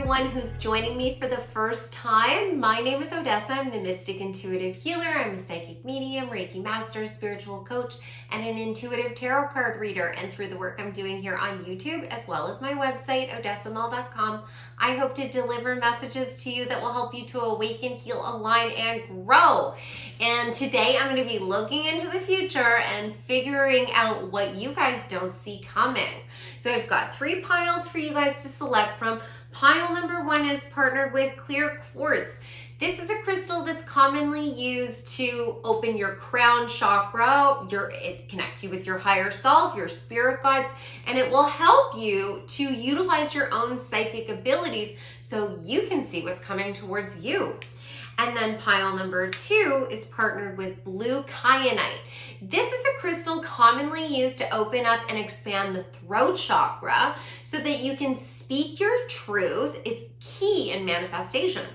everyone who's joining me for the first time. My name is Odessa. I'm the Mystic Intuitive Healer. I'm a psychic medium, Reiki master, spiritual coach, and an intuitive tarot card reader. And through the work I'm doing here on YouTube, as well as my website, odessamal.com, I hope to deliver messages to you that will help you to awaken, heal, align, and grow. And today I'm going to be looking into the future and figuring out what you guys don't see coming. So I've got 3 piles for you guys to select from. Pile number 1 is partnered with clear quartz. This is a crystal that's commonly used to open your crown chakra. It connects you with your higher self, your spirit guides, and it will help you to utilize your own psychic abilities so you can see what's coming towards you. And then pile number 2 is partnered with blue kyanite. This is a crystal commonly used to open up and expand the throat chakra so that you can speak your truth. It's key in manifestation.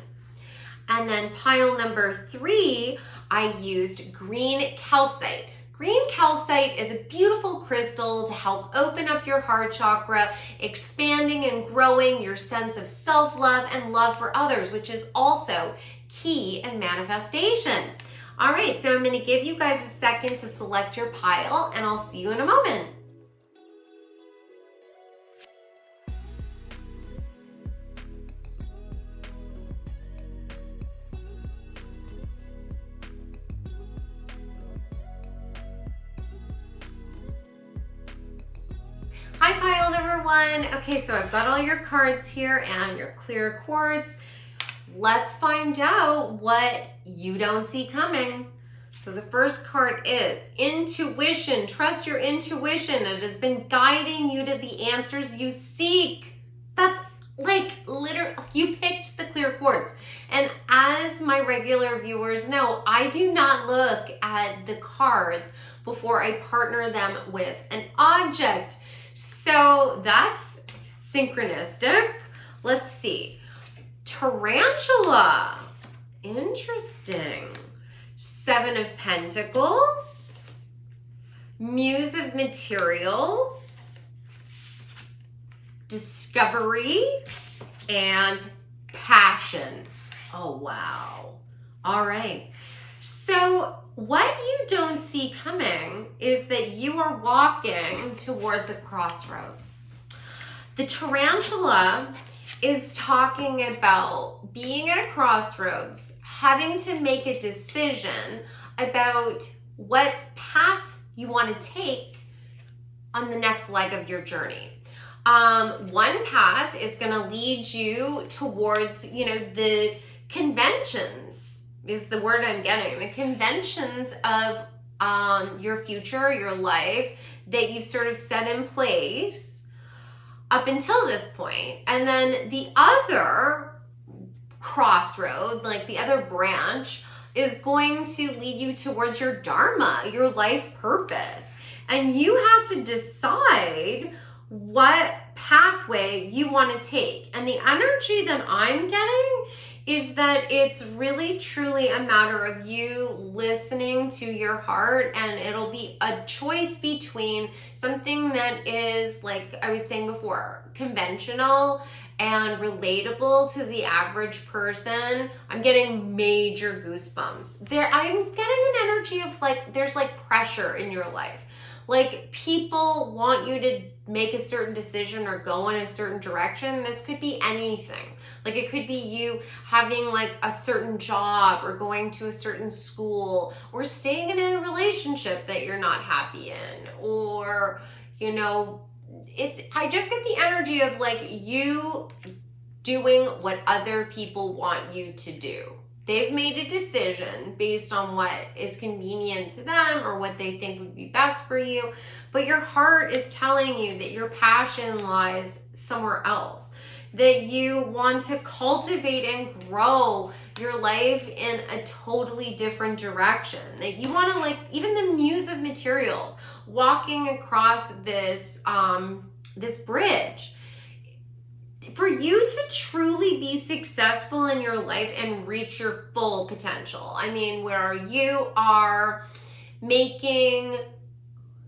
And then pile number 3, I used green calcite. Green calcite is a beautiful crystal to help open up your heart chakra, expanding and growing your sense of self-love and love for others, which is also key in manifestation. All right, so I'm going to give you guys a second to select your pile, and I'll see you in a moment. Hi, pile number 1. Okay, so I've got all your cards here and your clear quartz. Let's find out what you don't see coming. So the first card is intuition. Trust your intuition. It has been guiding you to the answers you seek. That's like literally, you picked the clear quartz. And as my regular viewers know, I do not look at the cards before I partner them with an object. So that's synchronistic. Let's see. Tarantula. Interesting. 7 of Pentacles. Muse of Materials. Discovery. And Passion. Oh, wow. All right. So what you don't see coming is that you are walking towards a crossroads. The tarantula is talking about being at a crossroads, having to make a decision about what path you want to take on the next leg of your journey. One path is going to lead you towards, the conventions is the word I'm getting. The conventions of your future, your life that you've sort of set in place up until this point. And then the other crossroad, like the other branch, is going to lead you towards your dharma, your life purpose. And you have to decide what pathway you want to take. And the energy that I'm getting is that it's really truly a matter of you listening to your heart, and it'll be a choice between something that is, like I was saying before, conventional and relatable to the average person. I'm getting major goosebumps. I'm getting an energy of there's pressure in your life. Like people want you to make a certain decision or go in a certain direction. This could be anything. Like it could be you having a certain job or going to a certain school or staying in a relationship that you're not happy in, or, I just get the energy of you doing what other people want you to do. They've made a decision based on what is convenient to them or what they think would be best for you, but your heart is telling you that your passion lies somewhere else, that you want to cultivate and grow your life in a totally different direction, that you want to even the Muse of Materials, walking across this bridge. For you to truly be successful in your life and reach your full potential, where you are making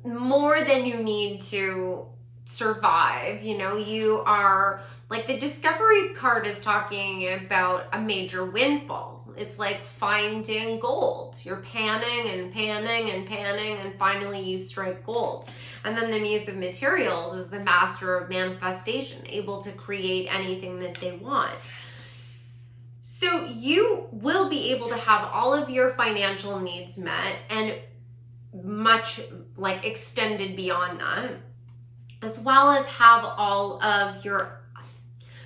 more than you need to survive. You know, you are like, the discovery card is talking about a major windfall. It's like finding gold. You're panning and panning and panning, and finally you strike gold. And then the Muse of Materials is the master of manifestation, able to create anything that they want. So you will be able to have all of your financial needs met, and much like extended beyond that, as well as have all of your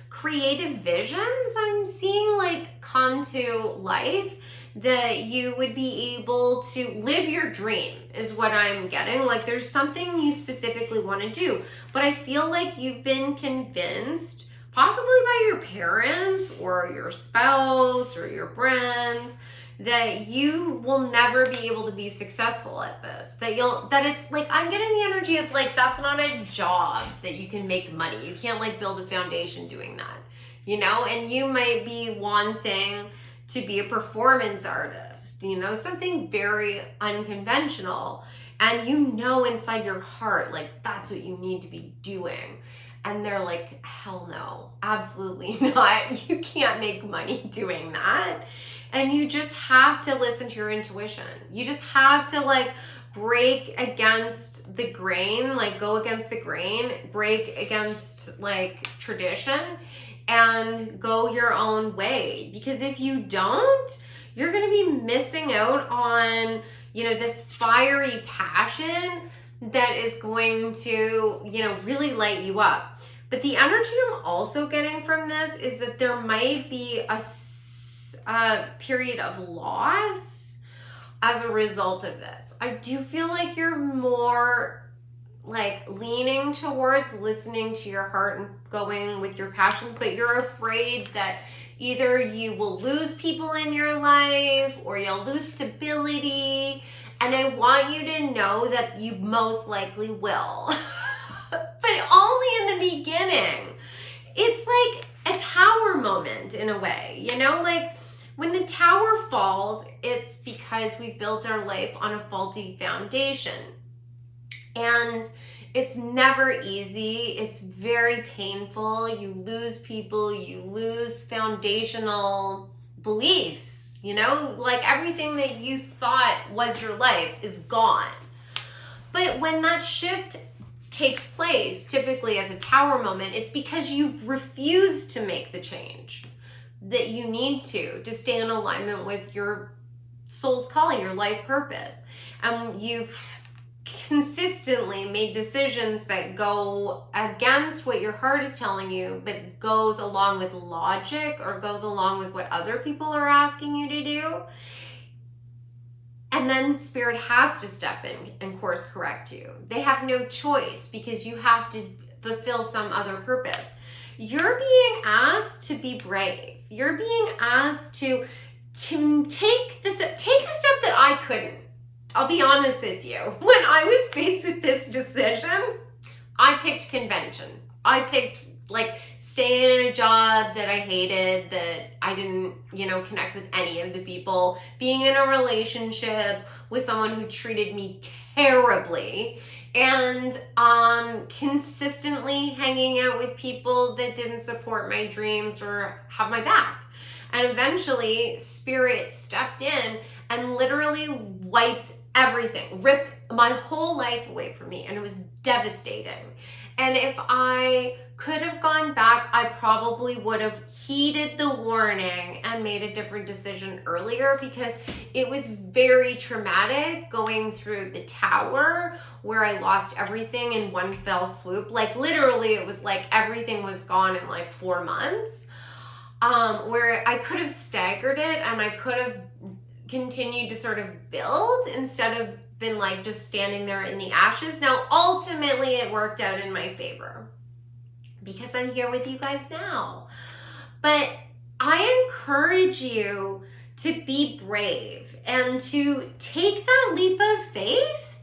creative visions, I'm seeing, like, come to life, that you would be able to live your dream is what I'm getting. Like, there's something you specifically want to do, but I feel like you've been convinced, possibly by your parents or your spouse or your friends, that you will never be able to be successful at this. That it's like, I'm getting the energy, it's like, that's not a job that you can make money. You can't, like, build a foundation doing that, you know? And you might be wanting to be a performance artist, you know, something very unconventional. And you know inside your heart, like, that's what you need to be doing. And they're like, hell no, absolutely not. You can't make money doing that. And you just have to listen to your intuition. You just have to, like, break against the grain, like, go against the grain, break against, like, tradition, and go your own way. Because if you don't, you're going to be missing out on, you know, this fiery passion that is going to, you know, really light you up. But the energy I'm also getting from this is that there might be a period of loss as a result of this. I do feel like you're more, like, leaning towards listening to your heart and going with your passions, but you're afraid that either you will lose people in your life or you'll lose stability. And I want you to know that you most likely will. But only in the beginning. It's like a tower moment in a way, you know? Like, when the tower falls, it's because we've built our life on a faulty foundation. And it's never easy. It's very painful. You lose people, you lose foundational beliefs, you know? Like, everything that you thought was your life is gone. But when that shift takes place, typically as a tower moment, it's because you've refused to make the change that you need to stay in alignment with your soul's calling, your life purpose. And you've consistently made decisions that go against what your heart is telling you, but goes along with logic or goes along with what other people are asking you to do. And then Spirit has to step in and course correct you. They have no choice because you have to fulfill some other purpose. You're being asked to be brave. You're being asked to take a step that I couldn't. I'll be honest with you. When I was faced with this decision, I picked convention. I picked, like, staying in a job that I hated, that I didn't, you know, connect with any of the people, being in a relationship with someone who treated me terribly, and consistently hanging out with people that didn't support my dreams or have my back. And eventually, Spirit stepped in and literally wiped everything, ripped my whole life away from me, and it was devastating. And if I could have gone back, I probably would have heeded the warning and made a different decision earlier, because it was very traumatic going through the tower where I lost everything in one fell swoop. Like, literally, it was like everything was gone in like 4 months, where I could have staggered it and I could have continued to sort of build instead of been like just standing there in the ashes. Now, ultimately, it worked out in my favor because I'm here with you guys now. But I encourage you to be brave and to take that leap of faith,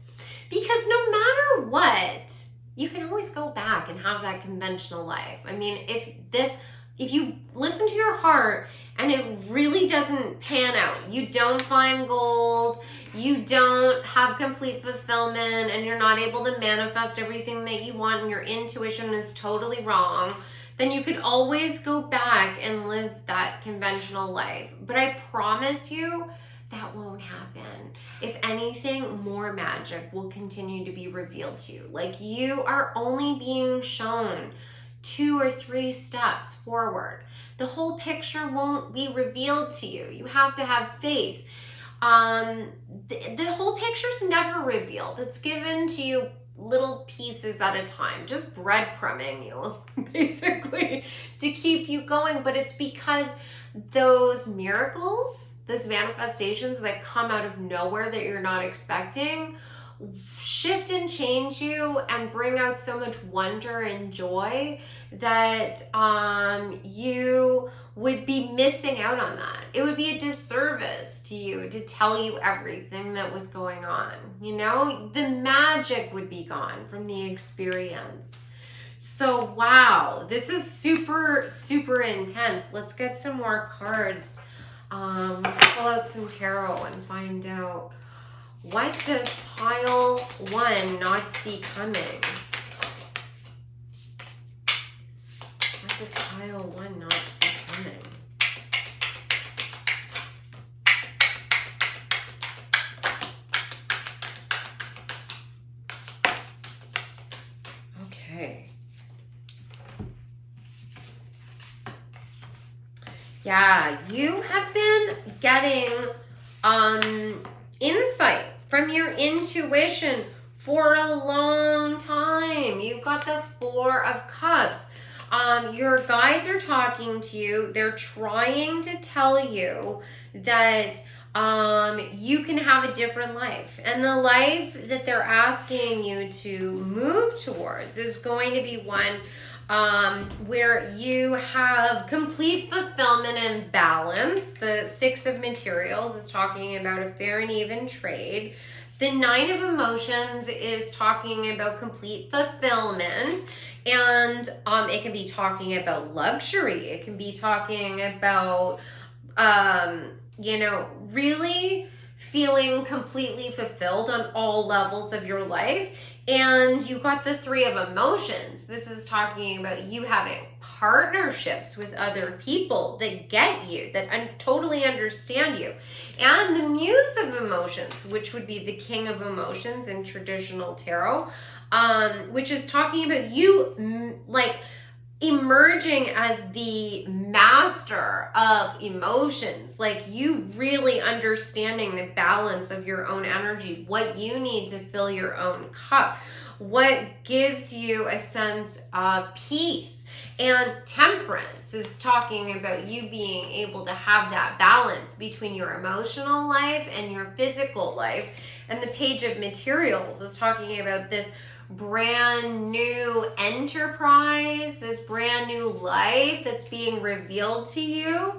because no matter what, you can always go back and have that conventional life. I mean, if you listen to your heart and it really doesn't pan out, you don't find gold, you don't have complete fulfillment and you're not able to manifest everything that you want and your intuition is totally wrong, then you can always go back and live that conventional life. But I promise you, that won't happen. If anything, more magic will continue to be revealed to you. Like, you are only being shown 2 or 3 steps forward. The whole picture won't be revealed to you. You have to have faith. The whole picture's never revealed. It's given to you little pieces at a time, just breadcrumbing you, basically, to keep you going. But it's because those miracles, those manifestations that come out of nowhere that you're not expecting, shift and change you and bring out so much wonder and joy that you would be missing out on that. It would be a disservice to you to tell you everything that was going on. You know, the magic would be gone from the experience. So, wow, this is super, super intense. Let's get some more cards. Let's pull out some tarot and find out, what does pile 1 not see coming? What does pile 1 not see coming? Okay. Yeah, you have been getting insight from your intuition for a long time. You've got the 4 of Cups. Your guides are talking to you. They're trying to tell you that you can have a different life. And the life that they're asking you to move towards is going to be one where you have complete fulfillment and balance. The 6 of Materials is talking about a fair and even trade. The 9 of Emotions is talking about complete fulfillment. And it can be talking about luxury. It can be talking about, you know, really feeling completely fulfilled on all levels of your life. And you got the 3 of Emotions. This is talking about you having partnerships with other people that get you, that totally understand you. And the Muse of Emotions, which would be the King of Emotions in traditional tarot, which is talking about you like emerging as the master of emotions, like you really understanding the balance of your own energy, what you need to fill your own cup, what gives you a sense of peace. And Temperance is talking about you being able to have that balance between your emotional life and your physical life. And the Page of Materials is talking about this brand new enterprise, this brand new life that's being revealed to you.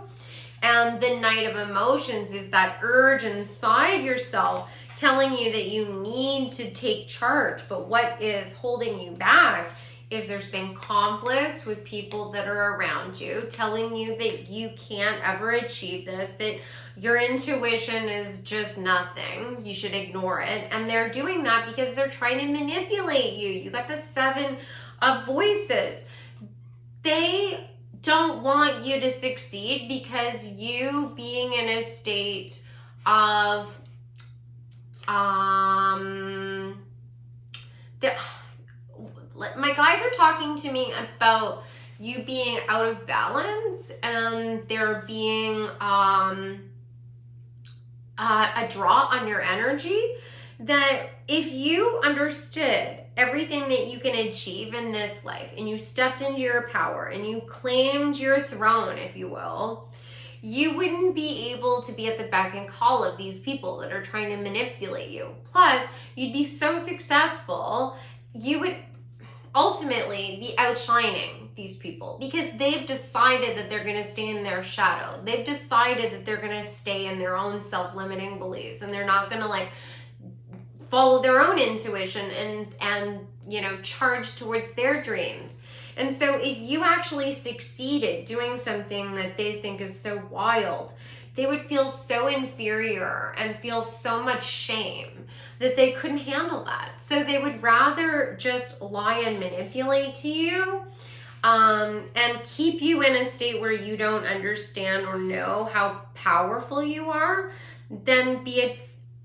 And the Knight of Emotions is that urge inside yourself telling you that you need to take charge. But what is holding you back is there's been conflicts with people that are around you telling you that you can't ever achieve this, that your intuition is just nothing, you should ignore it. And they're doing that because they're trying to manipulate you. You got the 7 of Voices. They don't want you to succeed because you being in a state of my guides are talking to me about you being out of balance and there being a draw on your energy, that if you understood everything that you can achieve in this life and you stepped into your power and you claimed your throne, if you will, you wouldn't be able to be at the beck and call of these people that are trying to manipulate you. Plus, you'd be so successful, you would ultimately be outshining these people because they've decided that they're going to stay in their shadow. They've decided that they're going to stay in their own self-limiting beliefs and they're not going to like follow their own intuition and you know, charge towards their dreams. And so if you actually succeeded doing something that they think is so wild, they would feel so inferior and feel so much shame that they couldn't handle that. So they would rather just lie and manipulate to you, and keep you in a state where you don't understand or know how powerful you are, than be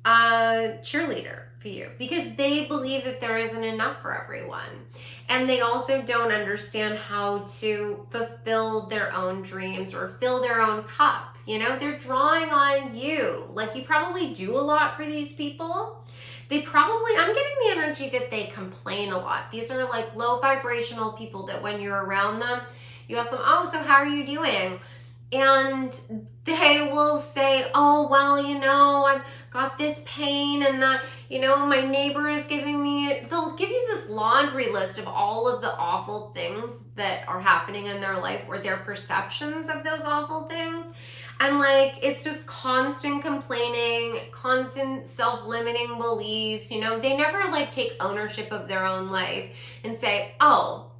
a cheerleader for you, because they believe that there isn't enough for everyone. And they also don't understand how to fulfill their own dreams or fill their own cup. You know, they're drawing on you. Like, you probably do a lot for these people. I'm getting the energy that they complain a lot. These are like low vibrational people that when you're around them, you ask them, oh, so how are you doing? And they will say, oh, well, you know, I've got this pain and that, you know, my neighbor is giving me, they'll give you this laundry list of all of the awful things that are happening in their life, or their perceptions of those awful things. And like, it's just constant complaining, constant self-limiting beliefs. You know, they never like take ownership of their own life and say, oh,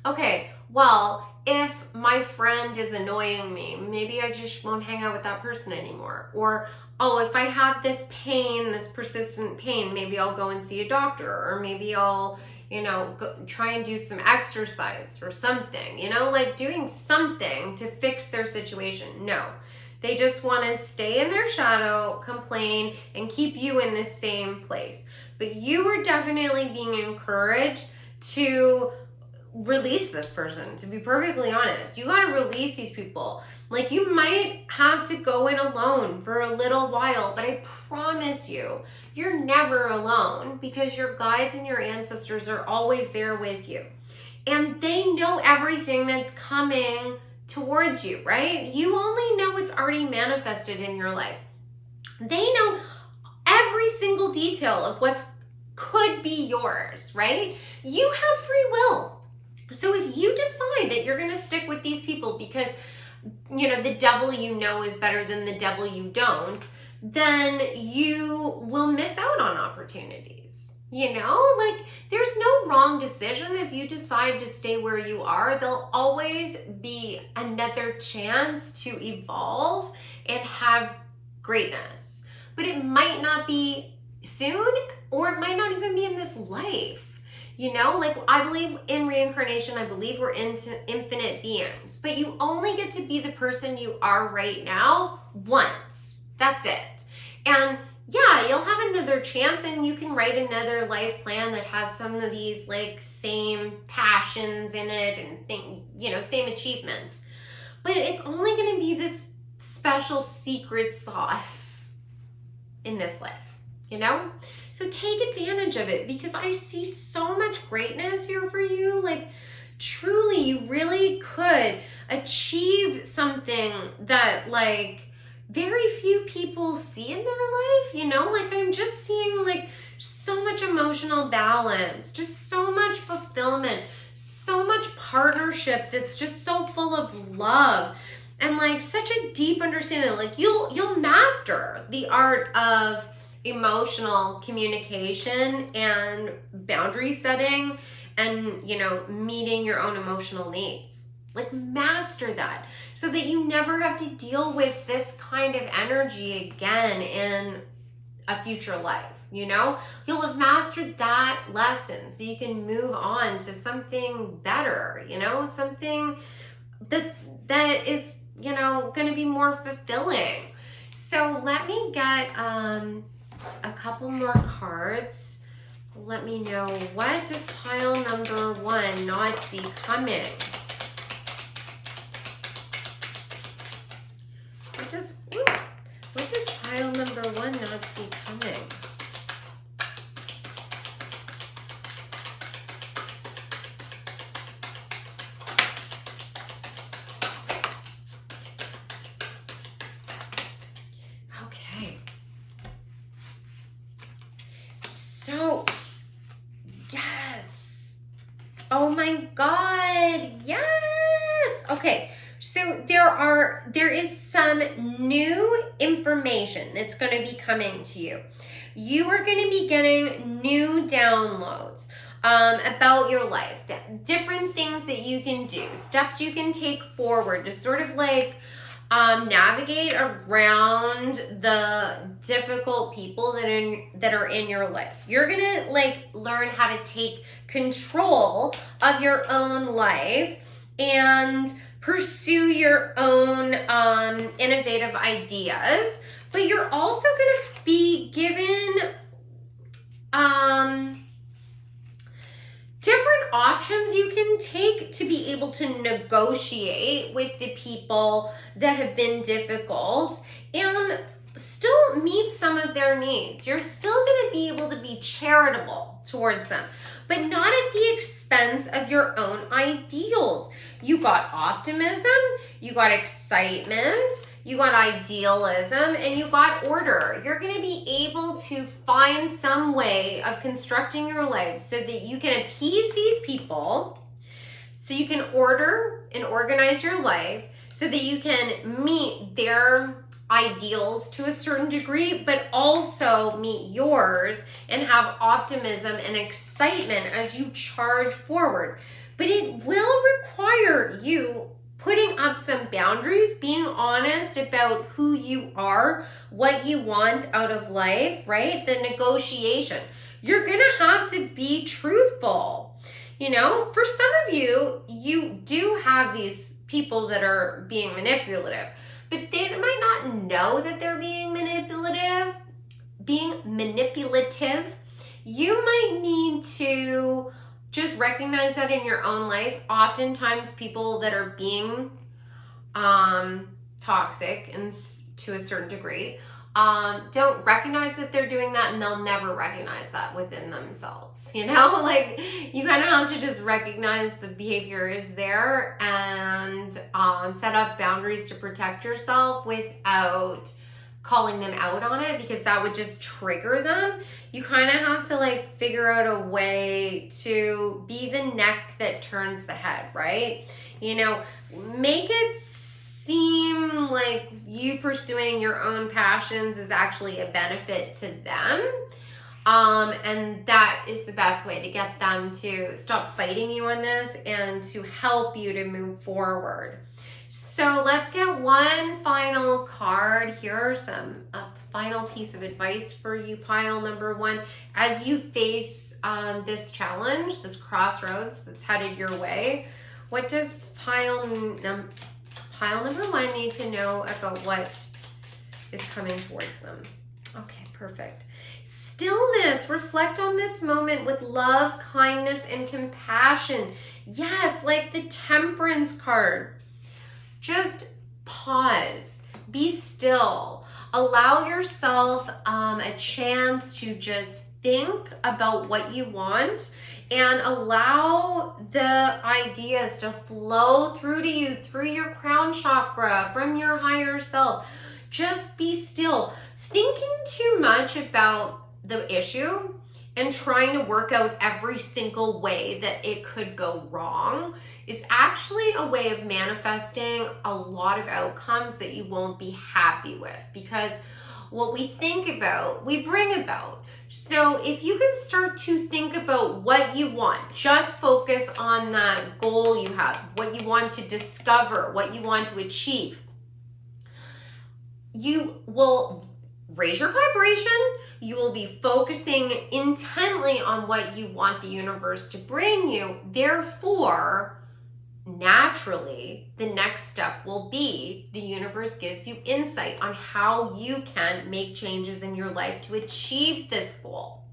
okay, well, if my friend is annoying me, maybe I just won't hang out with that person anymore. Or, oh, if I have this pain, this persistent pain, maybe I'll go and see a doctor, or maybe I'll, you know, try and do some exercise or something, you know, like doing something to fix their situation. No, they just want to stay in their shadow, complain, and keep you in the same place. But you are definitely being encouraged to release this person, to be perfectly honest. You got to release these people. Like, you might have to go in alone for a little while, but I promise you, you're never alone, because your guides and your ancestors are always there with you. And they know everything that's coming towards you, right? You only know what's already manifested in your life. They know every single detail of what could be yours, right? You have free will. So if you decide that you're going to stick with these people because, you know, the devil you know is better than the devil you don't, then you will miss out on opportunities. You know, like, there's no wrong decision if you decide to stay where you are. There'll always be another chance to evolve and have greatness. But it might not be soon, or it might not even be in this life. You know, like, I believe in reincarnation. I believe we're into infinite beings, but you only get to be the person you are right now once. That's it. And yeah, you'll have another chance, and you can write another life plan that has some of these like same passions in it and same achievements. But it's only going to be this special secret sauce in this life, you know? So take advantage of it, because I see so much greatness here for you. Like, truly, you really could achieve something that like very few people see in their life, you know? Like, I'm just seeing like so much emotional balance, just so much fulfillment, so much partnership that's just so full of love, and like such a deep understanding. Like, you'll master the art of emotional communication and boundary setting, and, you know, meeting your own emotional needs. Like, master that, so that you never have to deal with this kind of energy again in a future life. You know, you'll have mastered that lesson, so you can move on to something better, you know, something that is, you know, going to be more fulfilling. So let me get a couple more cards. Let me know, what does pile number 1 not see coming? What does pile number 1 not see coming? Okay. So, yes. Oh my God. Yes. Okay. So there is some new information that's going to be coming to you. You are going to be getting new downloads about your life, different things that you can do, steps you can take forward to sort of like navigate around the difficult people that are in your life. You're gonna like learn how to take control of your own life and pursue your own innovative ideas, but you're also gonna be given different options you can take to be able to negotiate with the people that have been difficult and still meet some of their needs. You're still going to be able to be charitable towards them, but not at the expense of your own ideals. You got optimism, you got excitement, you got idealism, and you got order. You're going to be able to find some way of constructing your life so that you can appease these people, so you can order and organize your life so that you can meet their ideals to a certain degree, but also meet yours and have optimism and excitement as you charge forward. But it will require you putting up some boundaries, being honest about who you are, what you want out of life, right? The negotiation. You're gonna have to be truthful. You know, for some of you, you do have these people that are being manipulative, but they might not know that they're being manipulative. You might need to just recognize that in your own life. Oftentimes people that are being toxic and to a certain degree don't recognize that they're doing that, and they'll never recognize that within themselves. You know, like you kind of have to just recognize the behavior is there and set up boundaries to protect yourself without calling them out on it, because that would just trigger them. You kind of have to like figure out a way to be the neck that turns the head, right? You know, make it seem like you pursuing your own passions is actually a benefit to them. And that is the best way to get them to stop fighting you on this and to help you to move forward. So let's get one final card. Here are a final piece of advice for you, pile number one. As you face this challenge, this crossroads that's headed your way, what does pile number one need to know about what is coming towards them? Okay, perfect. Stillness. Reflect on this moment with love, kindness, and compassion. Yes, like the Temperance card. Just pause, be still, allow yourself a chance to just think about what you want and allow the ideas to flow through to you, through your crown chakra, from your higher self. Just be still. Thinking too much about the issue and trying to work out every single way that it could go wrong is actually a way of manifesting a lot of outcomes that you won't be happy with, because what we think about, we bring about. So if you can start to think about what you want, just focus on that goal you have, what you want to discover, what you want to achieve, you will raise your vibration. You will be focusing intently on what you want the universe to bring you. Therefore, naturally, the next step will be the universe gives you insight on how you can make changes in your life to achieve this goal,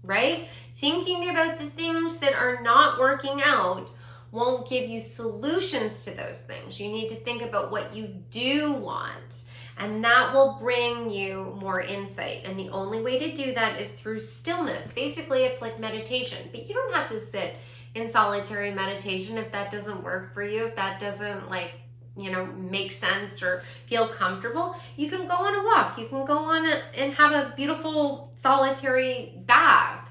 right? Thinking about the things that are not working out won't give you solutions to those things. You need to think about what you do want, and that will bring you more insight. And the only way to do that is through stillness. Basically, it's like meditation, but you don't have to sit in solitary meditation if that doesn't work for you, if that doesn't make sense or feel comfortable. You can go on a walk. You can go on and have a beautiful solitary bath.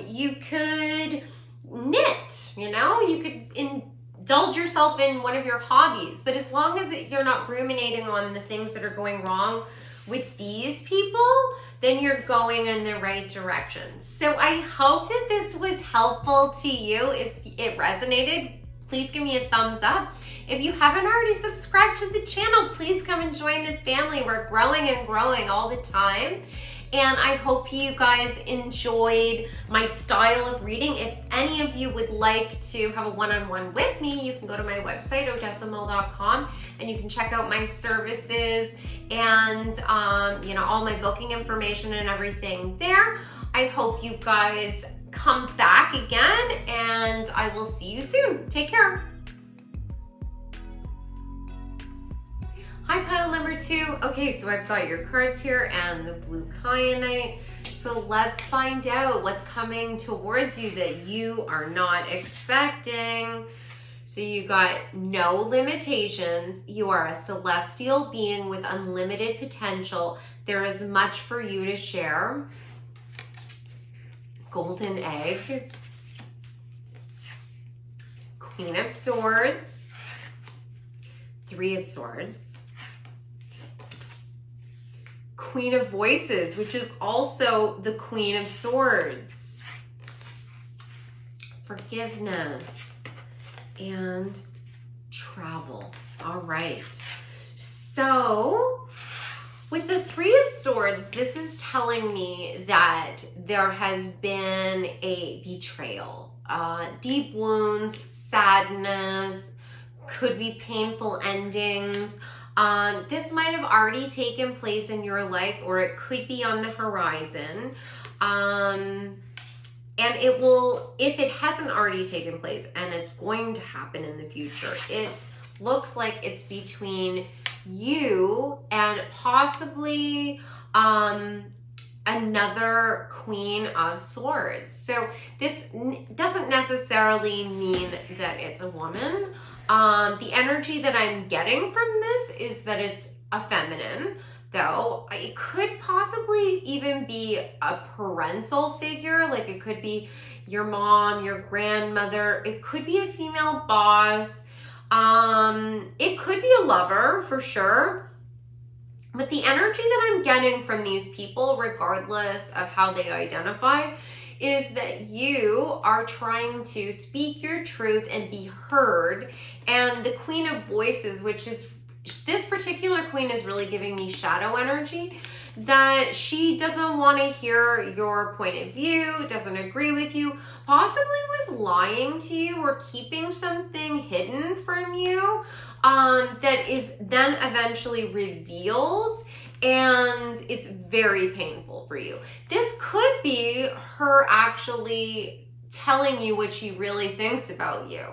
You could knit, you could indulge yourself in one of your hobbies, but as long as you're not ruminating on the things that are going wrong with these people, then you're going in the right direction. So I hope that this was helpful to you. If it resonated, please give me a thumbs up. If you haven't already subscribed to the channel, please come and join the family. We're growing and growing all the time. And I hope you guys enjoyed my style of reading. If any of you would like to have a one-on-one with me, you can go to my website, odessamill.com, and you can check out my services and all my booking information and everything there. I hope you guys come back again, and I will see you soon. Take care. Hi, pile number 2. Okay, so I've got your cards here and the blue kyanite. So let's find out what's coming towards you that you are not expecting. So you got no limitations. You are a celestial being with unlimited potential. There is much for you to share. Golden egg. Queen of Swords. 3 of Swords. Queen of Voices, which is also the Queen of Swords. Forgiveness and travel. All right. So with the 3 of Swords, this is telling me that there has been a betrayal, deep wounds, sadness, could be painful endings. This might have already taken place in your life, or it could be on the horizon. And it will, if it hasn't already taken place, and it's going to happen in the future, it looks like it's between you and possibly another Queen of Swords. So this doesn't necessarily mean that it's a woman. The energy that I'm getting from this is that it's a feminine, though. It could possibly even be a parental figure, like it could be your mom, your grandmother. It could be a female boss. It could be a lover for sure. But the energy that I'm getting from these people, regardless of how they identify, is that you are trying to speak your truth and be heard. And the Queen of Voices, which is, this particular queen is really giving me shadow energy, that she doesn't want to hear your point of view, doesn't agree with you, possibly was lying to you or keeping something hidden from you, that is then eventually revealed, and it's very painful for you. This could be her actually telling you what she really thinks about you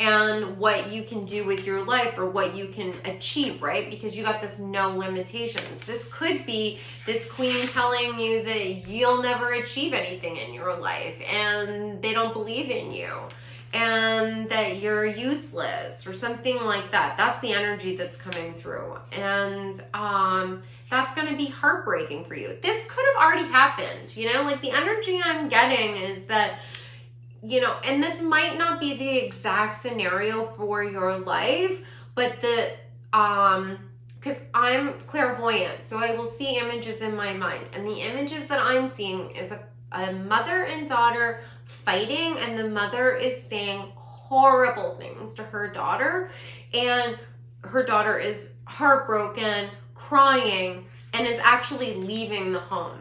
and what you can do with your life, or what you can achieve, right? Because you got this no limitations. This could be this queen telling you that you'll never achieve anything in your life, and they don't believe in you, and that you're useless, or something like that. That's the energy that's coming through. And that's going to be heartbreaking for you. This could have already happened, like the energy I'm getting is that, and this might not be the exact scenario for your life, but because I'm clairvoyant, so I will see images in my mind. And the images that I'm seeing is a mother and daughter fighting, and the mother is saying horrible things to her daughter, and her daughter is heartbroken, crying, and is actually leaving the home,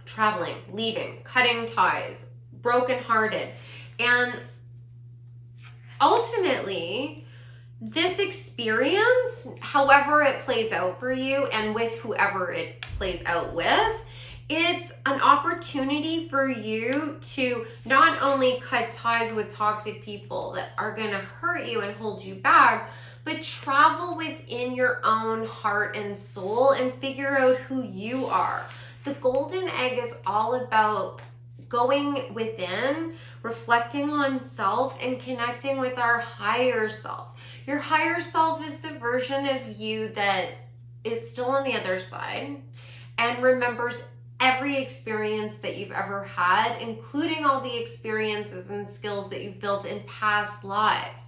traveling, leaving, cutting ties, brokenhearted. And ultimately, this experience, however it plays out for you and with whoever it plays out with, it's an opportunity for you to not only cut ties with toxic people that are going to hurt you and hold you back, but travel within your own heart and soul and figure out who you are. The golden egg is all about going within, reflecting on self, and connecting with our higher self. Your higher self is the version of you that is still on the other side and remembers every experience that you've ever had, including all the experiences and skills that you've built in past lives.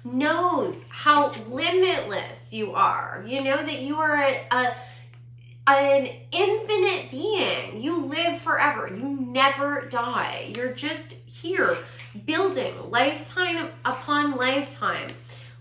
Knows how limitless you are. You know that you are an infinite being. You live forever. You never die. You're just here building lifetime upon lifetime,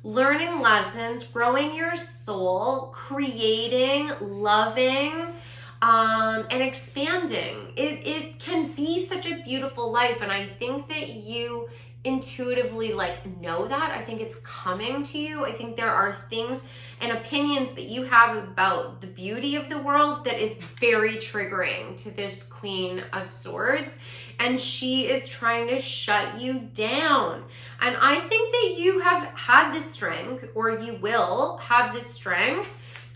learning lessons, growing your soul, creating, loving, and expanding. It can be such a beautiful life, and I think that you intuitively know that. I think it's coming to you. I think there are things and opinions that you have about the beauty of the world that is very triggering to this Queen of Swords, and she is trying to shut you down. And I think that you have had the strength, or you will have the strength,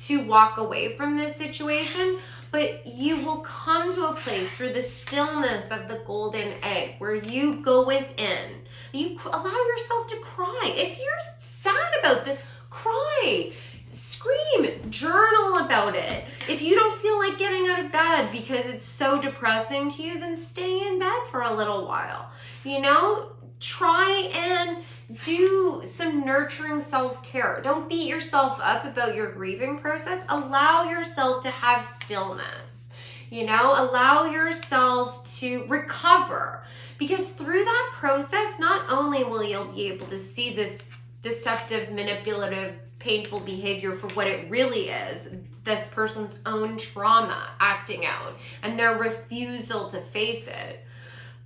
to walk away from this situation, but you will come to a place through the stillness of the golden egg where you go within. You allow yourself to cry. If you're sad about this, cry, scream, journal about it. If you don't feel like getting out of bed because it's so depressing to you, then stay in bed for a little while. Try and do some nurturing self-care. Don't beat yourself up about your grieving process. Allow yourself to have stillness. Allow yourself to recover. Because through that process, not only will you be able to see this deceptive, manipulative, painful behavior for what it really is, this person's own trauma acting out and their refusal to face it,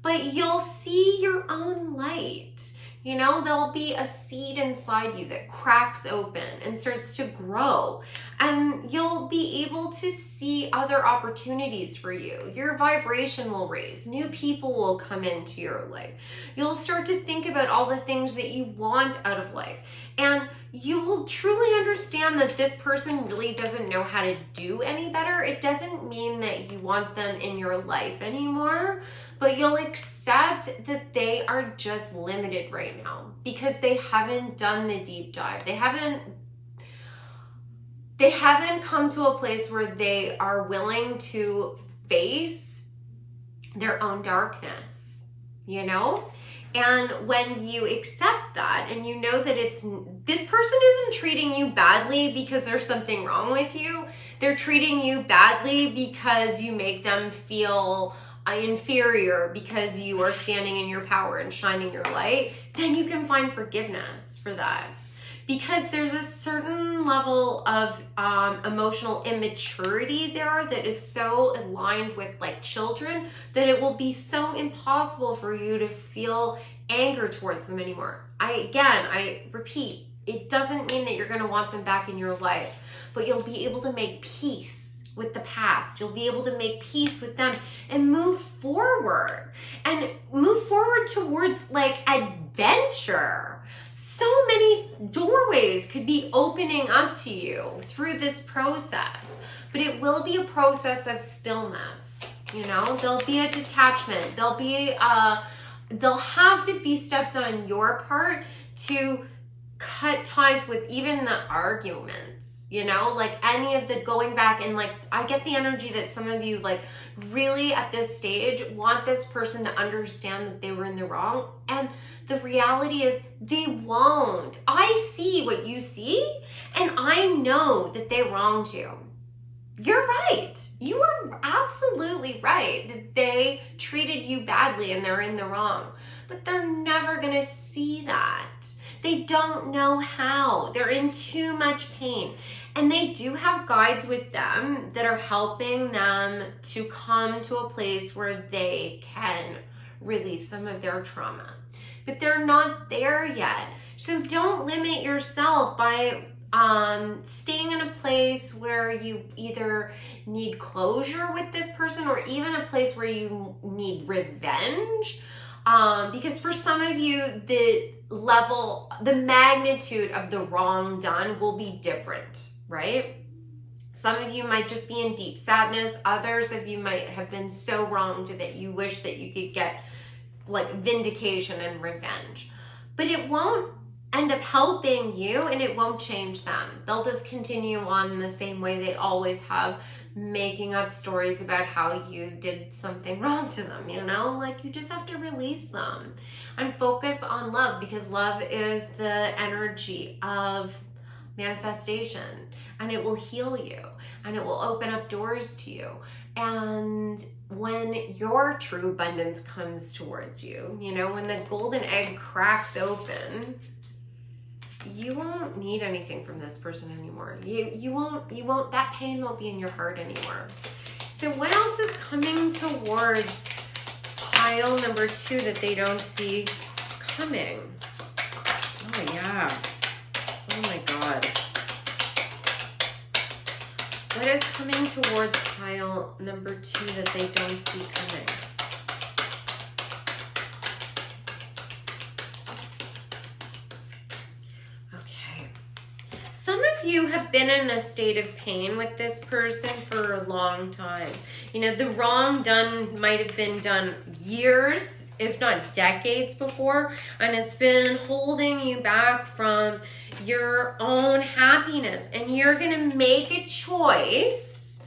but you'll see your own light. There'll be a seed inside you that cracks open and starts to grow, and you'll be able to see other opportunities for you. Your vibration will raise. New people will come into your life. You'll start to think about all the things that you want out of life, and you will truly understand that this person really doesn't know how to do any better. It doesn't mean that you want them in your life anymore, but you'll accept that they are just limited right now because they haven't done the deep dive. They haven't come to a place where they are willing to face their own darkness, And when you accept that and you know that this person isn't treating you badly because there's something wrong with you, they're treating you badly because you make them feel inferior because you are standing in your power and shining your light, then you can find forgiveness for that. Because there's a certain level of emotional immaturity there that is so aligned with children that it will be so impossible for you to feel anger towards them anymore. I repeat, it doesn't mean that you're going to want them back in your life, but you'll be able to make peace with the past. You'll be able to make peace with them and move forward towards adventure. So many doorways could be opening up to you through this process, but it will be a process of stillness. There'll be a detachment. There'll have to be steps on your part to cut ties with even the arguments, any of the going back and I get the energy that some of you really at this stage want this person to understand that they were in the wrong, and the reality is they won't. I see what you see, and I know that they wronged you. You're right. You are absolutely right that they treated you badly and they're in the wrong, but they're never gonna see that. They don't know how. They're in too much pain. And they do have guides with them that are helping them to come to a place where they can release some of their trauma. But they're not there yet. So don't limit yourself by staying in a place where you either need closure with this person or even a place where you need revenge. Because for some of you, the magnitude of the wrong done will be different, right? Some of you might just be in deep sadness. Others of you might have been so wronged that you wish that you could get vindication and revenge. But it won't end up helping you, and it won't change them. They'll just continue on the same way they always have, making up stories about how you did something wrong to them, you just have to release them and focus on love, because love is the energy of manifestation, and it will heal you and it will open up doors to you. And when your true abundance comes towards you, you know, when the golden egg cracks open, you won't need anything from this person anymore. You won't, that pain won't be in your heart anymore. So what else is coming towards pile number 2 that they don't see coming? Oh yeah. Oh my God. What is coming towards pile number 2 that they don't see coming? Okay. Some of you have been in a state of pain with this person for a long time. You know, the wrong done might have been done years, if not decades before, and it's been holding you back from your own happiness. And you're going to make a choice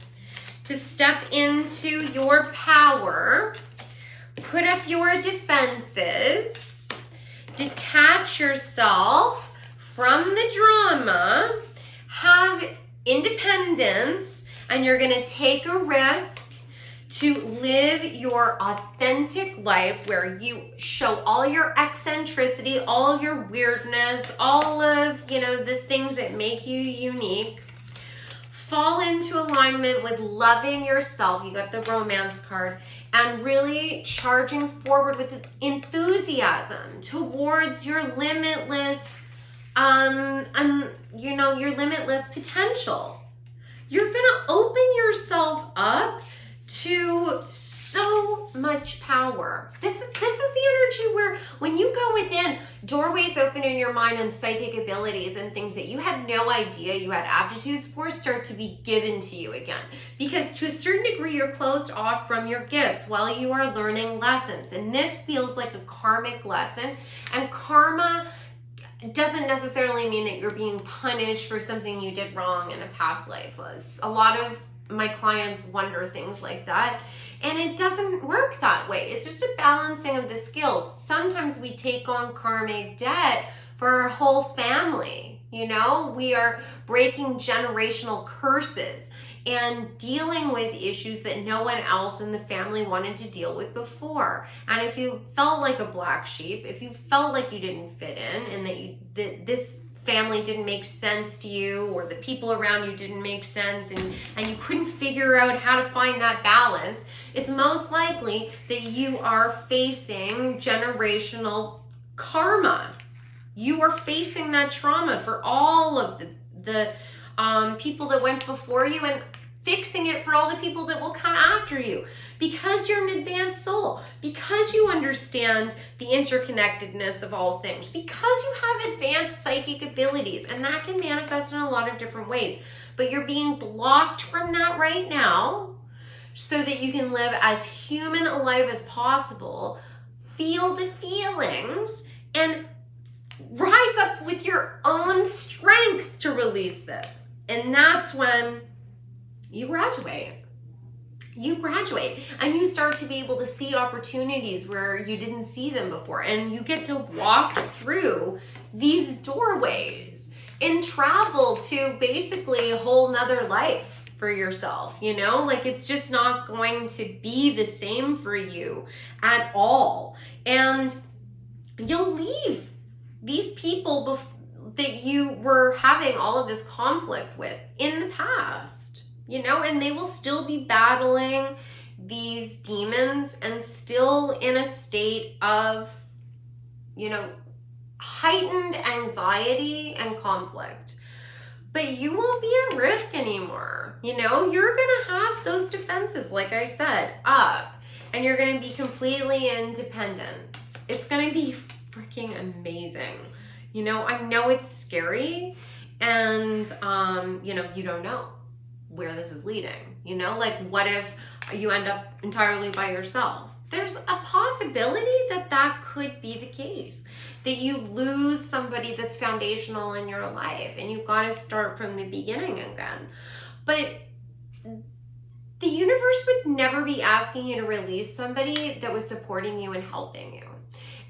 to step into your power, put up your defenses, detach yourself from the drama, have independence, and you're going to take a risk to live your authentic life where you show all your eccentricity, all your weirdness, all of, you know, the things that make you unique. Fall into alignment with loving yourself. You got the romance card. And really charging forward with enthusiasm towards your limitless, you know, your limitless potential. You're going to open yourself up to so much power. This is the energy where when you go within, doorways open in your mind and psychic abilities and things that you had no idea you had aptitudes for start to be given to you again. Because to a certain degree, you're closed off from your gifts while you are learning lessons. And this feels like a karmic lesson. And karma doesn't necessarily mean that you're being punished for something you did wrong in a past life. A lot of my clients wonder things like that, and it doesn't work that way. It's just a balancing of the skills. Sometimes we take on karmic debt for our whole family. You know, we are breaking generational curses and dealing with issues that no one else in the family wanted to deal with before. And if you felt like a black sheep, if you felt like you didn't fit in and that this family didn't make sense to you, or the people around you didn't make sense, and you couldn't figure out how to find that balance, it's most likely that you are facing generational karma. You are facing that trauma for all of the people that went before you, and fixing it for all the people that will come after you, because you're an advanced soul, because you understand the interconnectedness of all things, because you have advanced psychic abilities, and that can manifest in a lot of different ways. But you're being blocked from that right now so that you can live as human alive as possible, feel the feelings, and rise up with your own strength to release this. And that's when you graduate. You graduate and you start to be able to see opportunities where you didn't see them before, and you get to walk through these doorways and travel to basically a whole nother life for yourself. You know, like, it's just not going to be the same for you at all. And you'll leave these people that you were having all of this conflict with in the past. You know, and they will still be battling these demons and still in a state of, you know, heightened anxiety and conflict. But you won't be at risk anymore. You know, you're going to have those defenses, like I said, up, and you're going to be completely independent. It's going to be freaking amazing. You know, I know it's scary, and, you know, you don't know where this is leading. You know, like, what if you end up entirely by yourself? There's a possibility that that could be the case, that you lose somebody that's foundational in your life and you've got to start from the beginning again. But the universe would never be asking you to release somebody that was supporting you and helping you.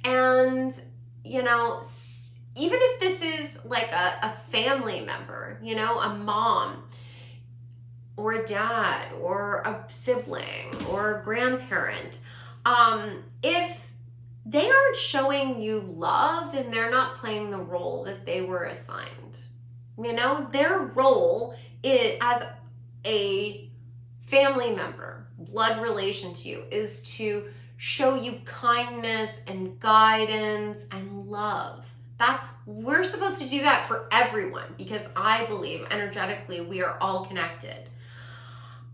And, you know, even if this is like a family member, you know, a mom, or a dad or a sibling or a grandparent, if they aren't showing you love, then they're not playing the role that they were assigned. You know, their role is, as a family member, blood relation to you, is to show you kindness and guidance and love. We're supposed to do that for everyone, because I believe energetically we are all connected.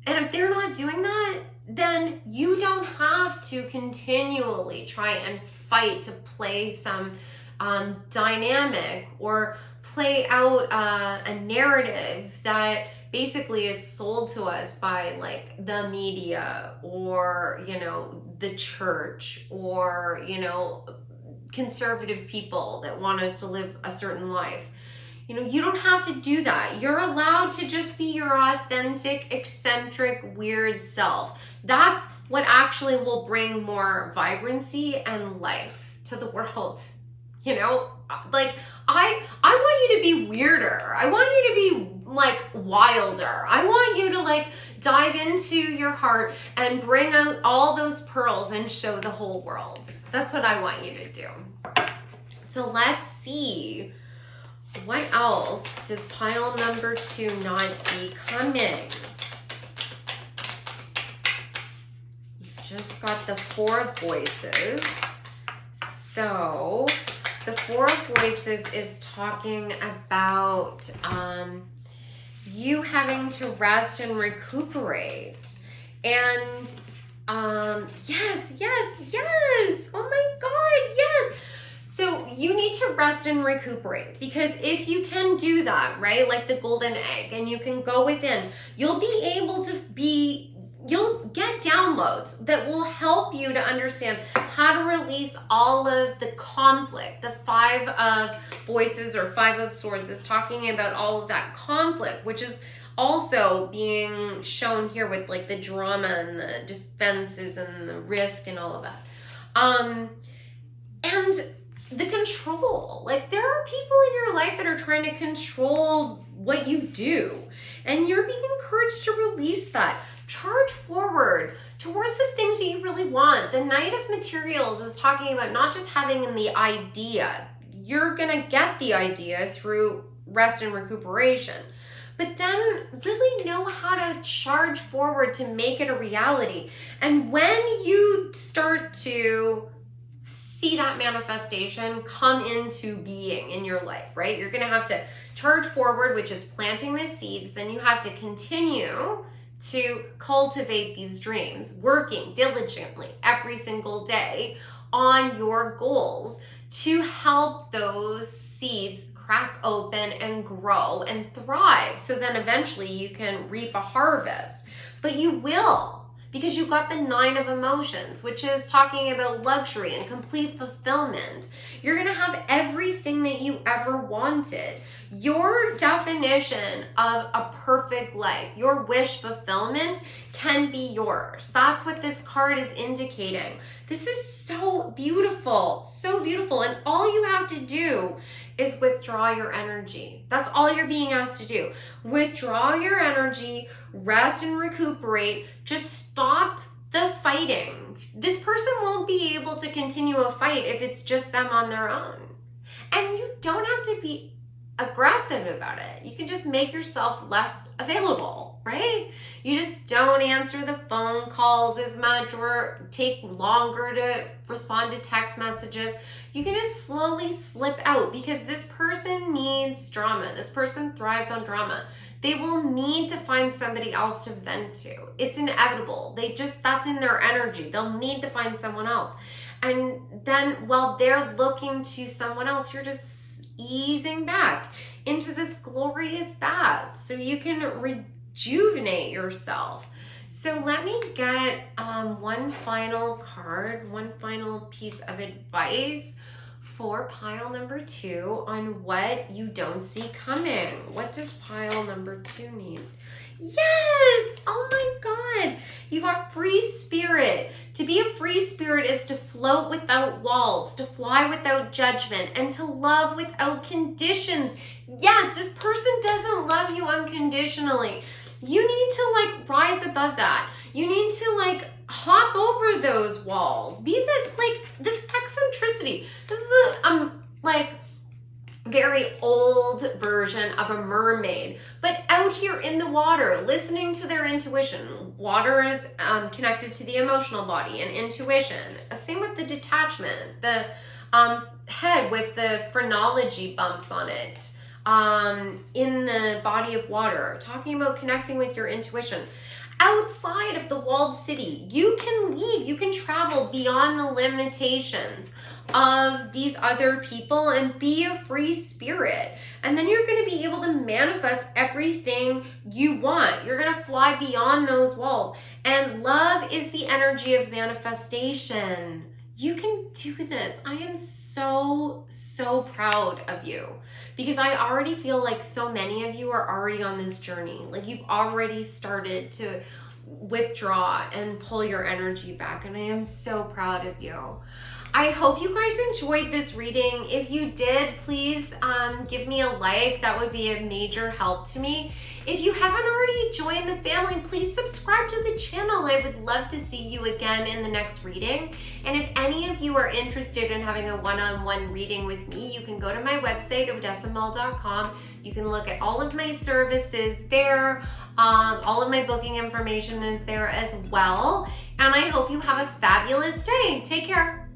And if they're not doing that, then you don't have to continually try and fight to play some dynamic or play out a narrative that basically is sold to us by like the media or, you know, the church or, you know, conservative people that want us to live a certain life. You know, you don't have to do that. You're allowed to just be your authentic, eccentric, weird self. That's what actually will bring more vibrancy and life to the world. You know, like I want you to be weirder. I want you to be like wilder. I want you to like dive into your heart and bring out all those pearls and show the whole world. That's what I want you to do. So let's see. What else does pile number 2 not see coming? You just got the 4 of Voices. So the 4 of Voices is talking about you having to rest and recuperate. And yes. Oh my God, yes. So you need to rest and recuperate, because if you can do that, right, like the golden egg, and you can go within, you'll be able to you'll get downloads that will help you to understand how to release all of the conflict. The 5 of Voices or 5 of Swords is talking about all of that conflict, which is also being shown here with like the drama and the defenses and the risk and all of that. And the control, like there are people in your life that are trying to control what you do, and you're being encouraged to release that. Charge forward towards the things that you really want. The Knight of Materials is talking about not just having the idea. You're gonna get the idea through rest and recuperation, but then really know how to charge forward to make it a reality. And when you start to see that manifestation come into being in your life, right? You're going to have to charge forward, which is planting the seeds. Then you have to continue to cultivate these dreams, working diligently every single day on your goals to help those seeds crack open and grow and thrive. So then eventually you can reap a harvest. But you will, because you've got the 9 of Emotions, which is talking about luxury and complete fulfillment. You're going to have everything that you ever wanted. Your definition of a perfect life, your wish fulfillment, can be yours. That's what this card is indicating. This is so beautiful, so beautiful. And all you have to do is withdraw your energy. That's all you're being asked to do. Withdraw your energy, rest and recuperate. Just stop the fighting. This person won't be able to continue a fight if it's just them on their own. And you don't have to be aggressive about it. You can just make yourself less available, right? You just don't answer the phone calls as much or take longer to respond to text messages. You can just slowly slip out, because this person needs drama. This person thrives on drama. They will need to find somebody else to vent to. It's inevitable. That's in their energy. They'll need to find someone else. And then while they're looking to someone else, you're just easing back into this glorious bath so you can rejuvenate yourself. So let me get one final card, one final piece of advice for pile number 2 on what you don't see coming. What does pile number 2 need? Yes! Oh my God! You got free spirit. To be a free spirit is to float without walls, to fly without judgment, and to love without conditions. Yes, this person doesn't love you unconditionally. You need to like rise above that. You need to like hop over those walls. Be this eccentricity. This is a like very old version of a mermaid, but out here in the water, listening to their intuition. Water is connected to the emotional body and intuition. Same with the detachment, the head with the phrenology bumps on it, in the body of water, talking about connecting with your intuition. Outside of the walled city, you can leave, you can travel beyond the limitations of these other people and be a free spirit. And then you're going to be able to manifest everything you want. You're going to fly beyond those walls. And love is the energy of manifestation. You can do this. I am so proud of you, because I already feel like so many of you are already on this journey. Like you've already started to withdraw and pull your energy back, and I am so proud of you. I hope you guys enjoyed this reading. If you did, please give me a like. That would be a major help to me. If you haven't already joined the family, please subscribe to the channel. I would love to see you again in the next reading. And if any of you are interested in having a one-on-one reading with me, you can go to my website, odessaandI.com. You can look at all of my services there. All of my booking information is there as well. And I hope you have a fabulous day. Take care.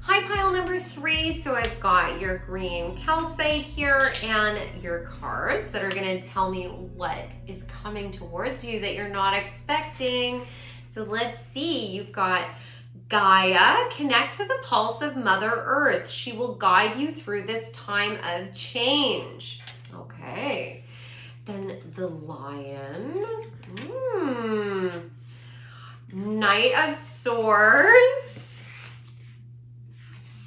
Hi, pile number 3. So I've got your green calcite here and your cards that are going to tell me what is coming towards you that you're not expecting. So let's see. You've got Gaia, connect to the pulse of Mother Earth. She will guide you through this time of change. Okay. Then the Lion. Knight of Swords.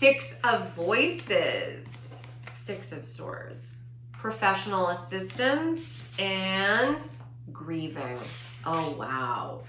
6 of Voices, 6 of Swords, professional assistance, and grieving. Oh, wow.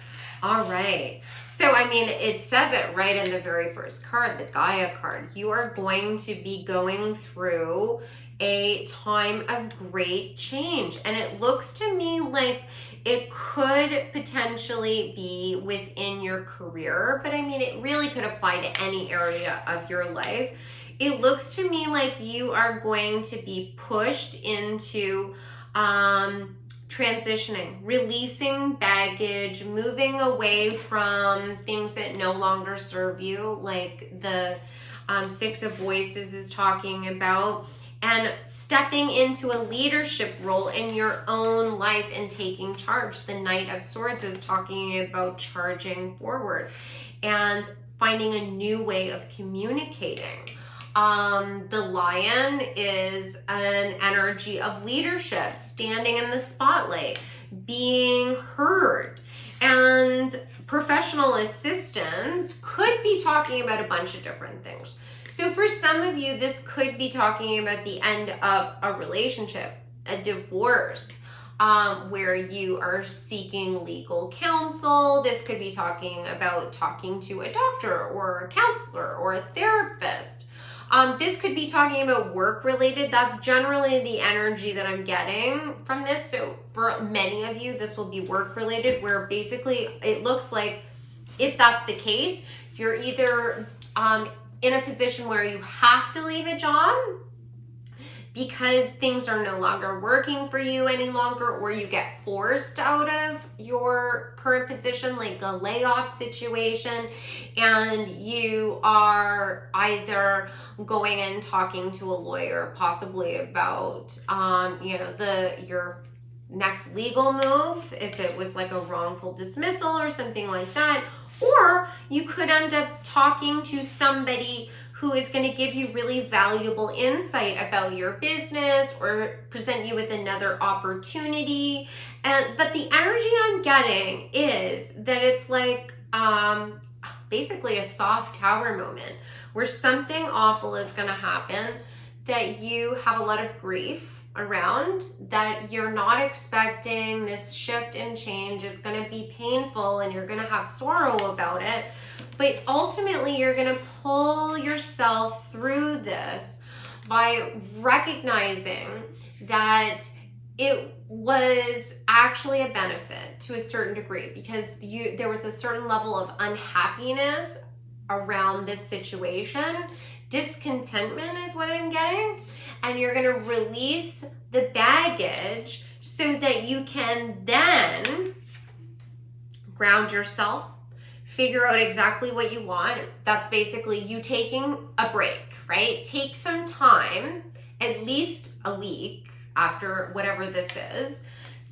All right. So, I mean, it says it right in the very first card, the Gaia card. You are going to be going through a time of great change. And it looks to me like it could potentially be within your career, but I mean, it really could apply to any area of your life. It looks to me like you are going to be pushed into transitioning, releasing baggage, moving away from things that no longer serve you, like the 6 of Voices is talking about, and stepping into a leadership role in your own life and taking charge. The Knight of Swords is talking about charging forward and finding a new way of communicating. The Lion is an energy of leadership, standing in the spotlight, being heard. And professional assistance could be talking about a bunch of different things. So for some of you, this could be talking about the end of a relationship, a divorce, where you are seeking legal counsel. This could be talking about talking to a doctor or a counselor or a therapist. This could be talking about work related. That's generally the energy that I'm getting from this. So for many of you, this will be work related, where basically it looks like, if that's the case, you're either in a position where you have to leave a job because things are no longer working for you any longer, or you get forced out of your current position, like a layoff situation, and you are either going and talking to a lawyer possibly about your next legal move, if it was like a wrongful dismissal or something like that. Or you could end up talking to somebody who is going to give you really valuable insight about your business or present you with another opportunity. But the energy I'm getting is that it's like basically a soft tower moment where something awful is going to happen, that you have a lot of grief around, that you're not expecting. This shift and change is going to be painful and you're going to have sorrow about it, but ultimately you're going to pull yourself through this by recognizing that it was actually a benefit to a certain degree, because there was a certain level of unhappiness around this situation. Discontentment is what I'm getting. And you're going to release the baggage so that you can then ground yourself, figure out exactly what you want. That's basically you taking a break, right? Take some time, at least a week after whatever this is,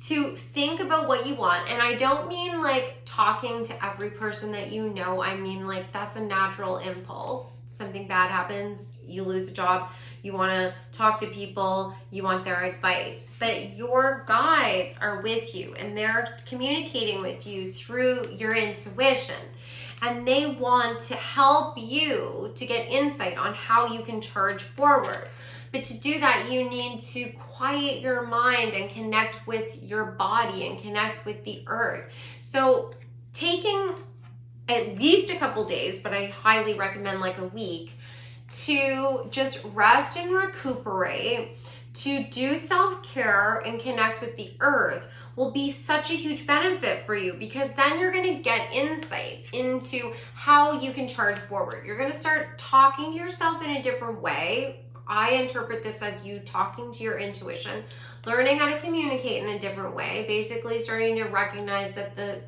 to think about what you want. And I don't mean like talking to every person that you know. I mean like that's a natural impulse. Something bad happens, you lose a job, you want to talk to people, you want their advice. But your guides are with you and they're communicating with you through your intuition. And they want to help you to get insight on how you can charge forward. But to do that, you need to quiet your mind and connect with your body and connect with the earth. So taking at least a couple days, but I highly recommend like a week, to just rest and recuperate, to do self-care and connect with the earth will be such a huge benefit for you, because then you're going to get insight into how you can charge forward. You're going to start talking to yourself in a different way. I interpret this as you talking to your intuition, learning how to communicate in a different way, basically starting to recognize that the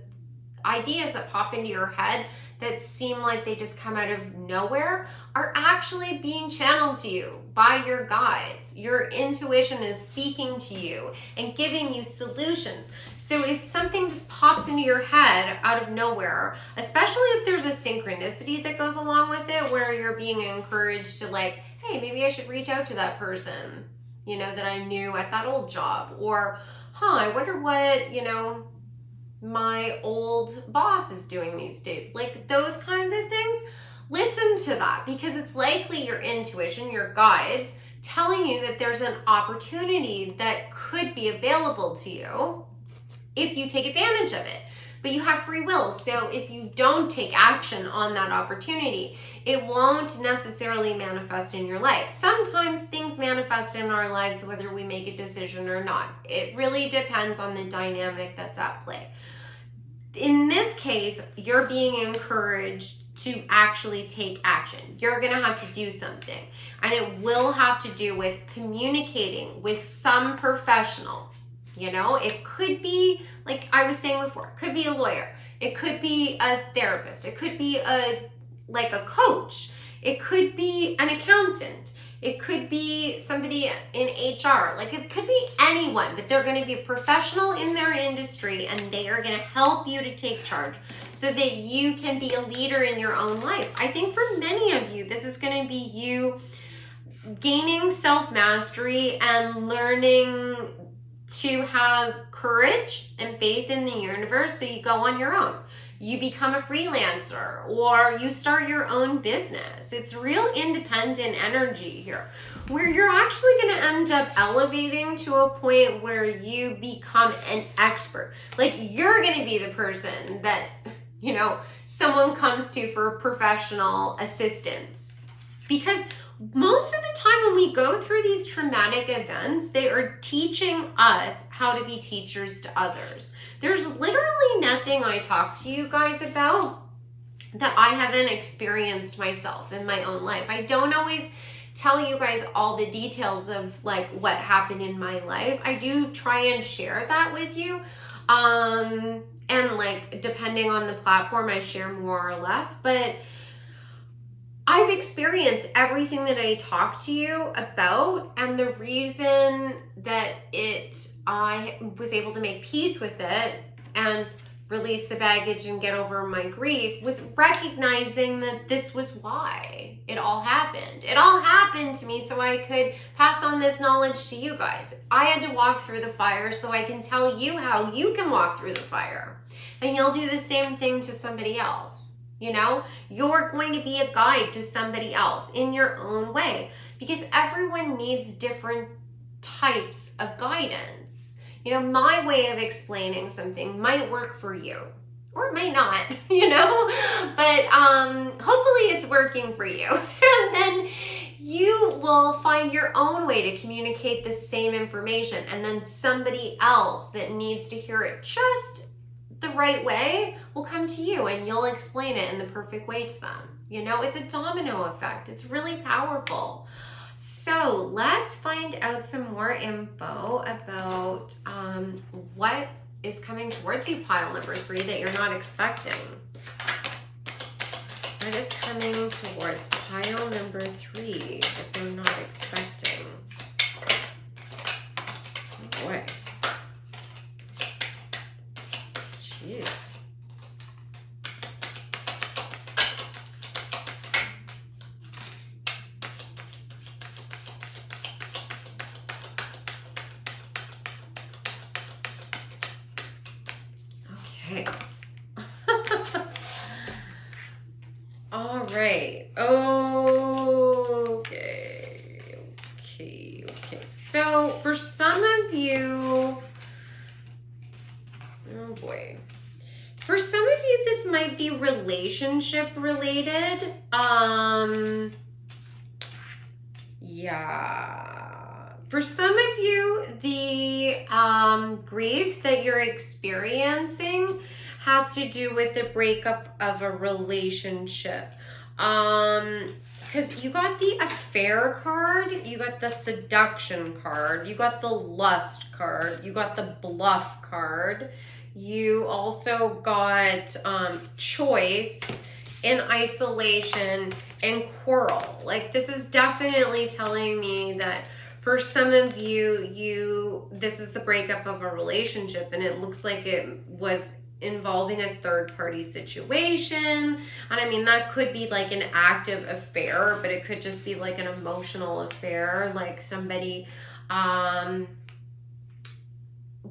ideas that pop into your head that seem like they just come out of nowhere are actually being channeled to you by your guides. Your intuition is speaking to you and giving you solutions. So if something just pops into your head out of nowhere, especially if there's a synchronicity that goes along with it, where you're being encouraged to like, hey, maybe I should reach out to that person, you know, that I knew at that old job, or, I wonder what, you know, my old boss is doing these days. Like those kinds of things, listen to that, because it's likely your intuition, your guides, telling you that there's an opportunity that could be available to you if you take advantage of it. But you have free will, so if you don't take action on that opportunity, it won't necessarily manifest in your life. Sometimes things manifest in our lives whether we make a decision or not. It really depends on the dynamic that's at play. In this case, you're being encouraged to actually take action. You're going to have to do something, and it will have to do with communicating with some professional. You know, it could be, like I was saying before, it could be a lawyer, it could be a therapist, it could be a coach, it could be an accountant, it could be somebody in HR, like it could be anyone, but they're going to be a professional in their industry, and they are going to help you to take charge so that you can be a leader in your own life. I think for many of you, this is going to be you gaining self-mastery and learning to have courage and faith in the universe, so you go on your own. You become a freelancer, or you start your own business. It's real independent energy here, where you're actually going to end up elevating to a point where you become an expert. Like you're going to be the person that, you know, someone comes to for professional assistance. Because most of the time when we go through these traumatic events, they are teaching us how to be teachers to others. There's literally nothing I talk to you guys about that I haven't experienced myself in my own life. I don't always tell you guys all the details of like what happened in my life. I do try and share that with you. And like depending on the platform, I share more or less, but I've experienced everything that I talk to you about, and the reason that I was able to make peace with it and release the baggage and get over my grief was recognizing that this was why it all happened. It all happened to me so I could pass on this knowledge to you guys. I had to walk through the fire so I can tell you how you can walk through the fire, and you'll do the same thing to somebody else. You know, you're going to be a guide to somebody else in your own way, because everyone needs different types of guidance. You know, my way of explaining something might work for you, or it may not, you know, but hopefully it's working for you. And then You will find your own way to communicate the same information, and then somebody else that needs to hear it just the right way will come to you, and you'll explain it in the perfect way to them. You know, it's a domino effect. It's really powerful. So let's find out some more info about what is coming towards you, pile number 3, that you're not expecting. What is coming towards pile number 3 that they're not expecting? Oh boy. Jeez. Okay. All right. Okay. So for some of you, oh boy. For some of you, this might be relationship related. Yeah. For some of you, the grief that you're experiencing has to do with the breakup of a relationship. Because you got the affair card, you got the seduction card, you got the lust card, you got the bluff card, you also got choice and isolation and quarrel. Like, this is definitely telling me that for some of you, this is the breakup of a relationship, and it looks like it was involving a third-party situation. And I mean, that could be like an active affair, but it could just be like an emotional affair, like somebody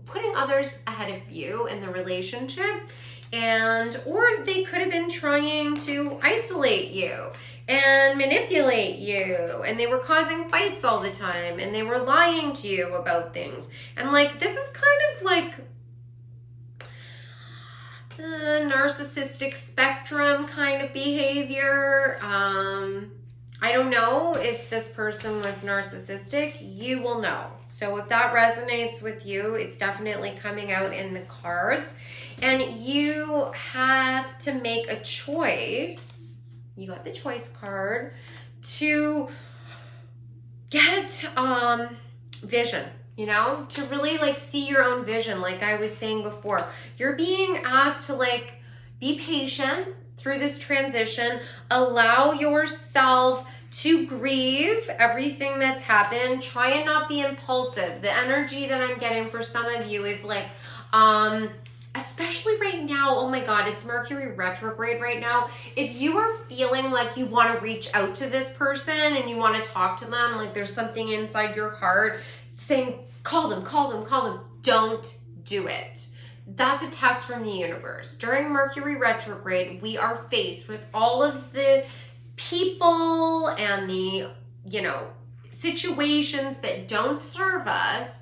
putting others ahead of you in the relationship. And or they could have been trying to isolate you and manipulate you, and they were causing fights all the time, and they were lying to you about things. And like, this is kind of like the narcissistic spectrum kind of behavior. I don't know if this person was narcissistic. You will know. So if that resonates with you, it's definitely coming out in the cards. And you have to make a choice. You got the choice card to get vision, you know, to really like see your own vision. Like I was saying before, you're being asked to like be patient through this transition, allow yourself to grieve everything that's happened. Try and not be impulsive. The energy that I'm getting for some of you is like, especially right now, oh my God, it's Mercury retrograde right now. If you are feeling like you want to reach out to this person and you want to talk to them, like there's something inside your heart saying, call them, don't do it. That's a test from the universe. During Mercury retrograde, we are faced with all of the people and the, you know, situations that don't serve us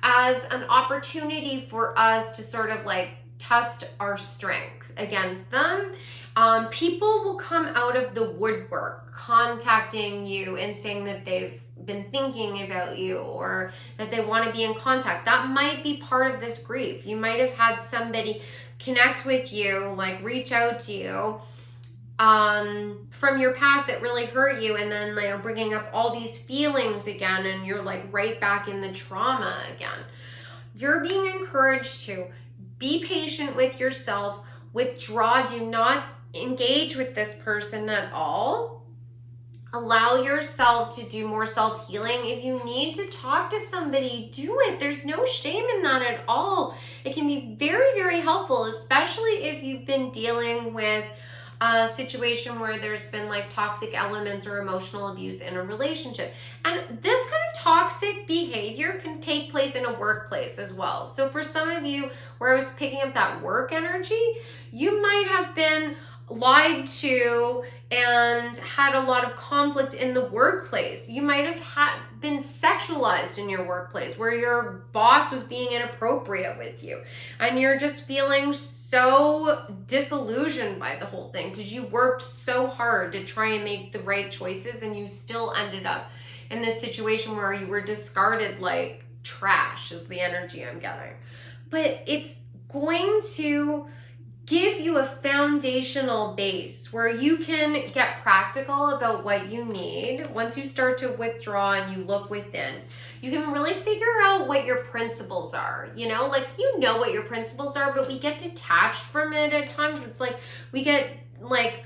as an opportunity for us to sort of like test our strength against them. People will come out of the woodwork contacting you and saying that they've been thinking about you or that they want to be in contact. That might be part of this grief. You might have had somebody connect with you, like reach out to you from your past that really hurt you, and then they're bringing up all these feelings again, and you're like right back in the trauma again. You're being encouraged to be patient with yourself, withdraw, do not engage with this person at all. Allow yourself to do more self-healing. If you need to talk to somebody, do it. There's no shame in that at all. It can be very, very helpful, especially if you've been dealing with a situation where there's been like toxic elements or emotional abuse in a relationship. And this kind of toxic behavior can take place in a workplace as well. So for some of you, where I was picking up that work energy, you might have been lied to and had a lot of conflict in the workplace. You might have been sexualized in your workplace where your boss was being inappropriate with you, and you're just feeling so disillusioned by the whole thing because you worked so hard to try and make the right choices, and you still ended up in this situation where you were discarded like trash is the energy I'm getting. But it's going to give you a foundational base where you can get practical about what you need. Once you start to withdraw and you look within, you can really figure out what your principles are. You know, like, you know what your principles are, but we get detached from it at times. It's like we get like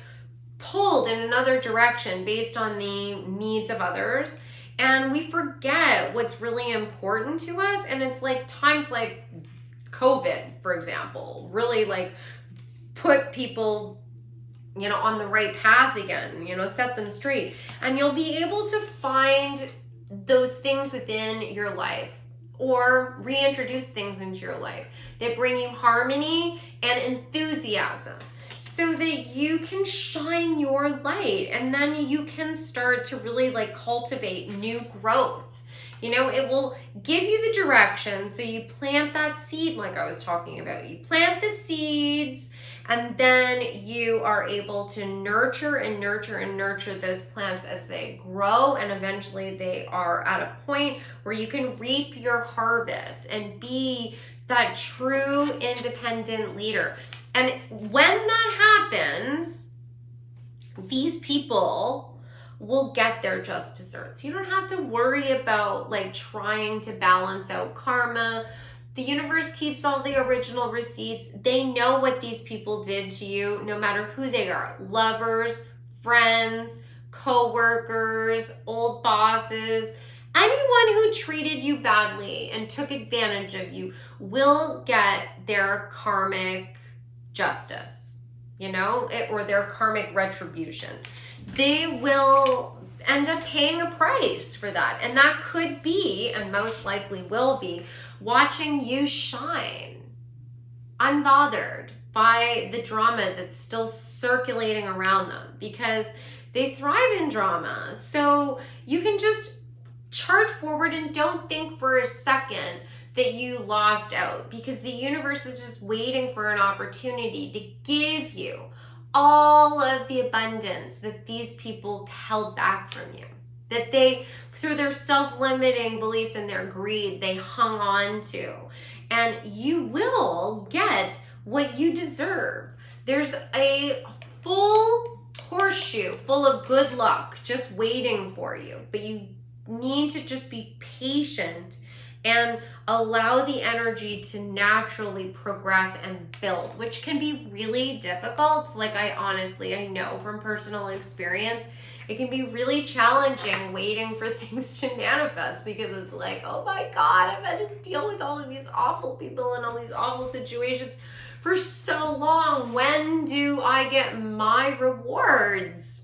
pulled in another direction based on the needs of others, and we forget what's really important to us. And it's like times like COVID, for example, really like put people, you know, on the right path again, you know, set them straight. And you'll be able to find those things within your life or reintroduce things into your life that bring you harmony and enthusiasm so that you can shine your light, and then you can start to really like cultivate new growth. You know, it will give you the direction. So you plant that seed like I was talking about. You plant the seeds, and then you are able to nurture and nurture and nurture those plants as they grow, and eventually they are at a point where you can reap your harvest and be that true independent leader. And when that happens, these people will get their just desserts. You don't have to worry about like trying to balance out karma. The universe keeps all the original receipts. They know what these people did to you, no matter who they are. Lovers, friends, co-workers, old bosses, anyone who treated you badly and took advantage of you will get their karmic justice, you know, or their karmic retribution. They will end up paying a price for that. And that could be, and most likely will be, watching you shine, unbothered by the drama that's still circulating around them, because they thrive in drama. So you can just charge forward and don't think for a second that you lost out, because the universe is just waiting for an opportunity to give you all of the abundance that these people held back from you, that they, through their self-limiting beliefs and their greed, they hung on to. And you will get what you deserve. There's a full horseshoe full of good luck just waiting for you, but you need to just be patient and allow the energy to naturally progress and build, which can be really difficult. Like, I know from personal experience, it can be really challenging waiting for things to manifest, because it's like, oh my God, I've had to deal with all of these awful people and all these awful situations for so long. When do I get my rewards?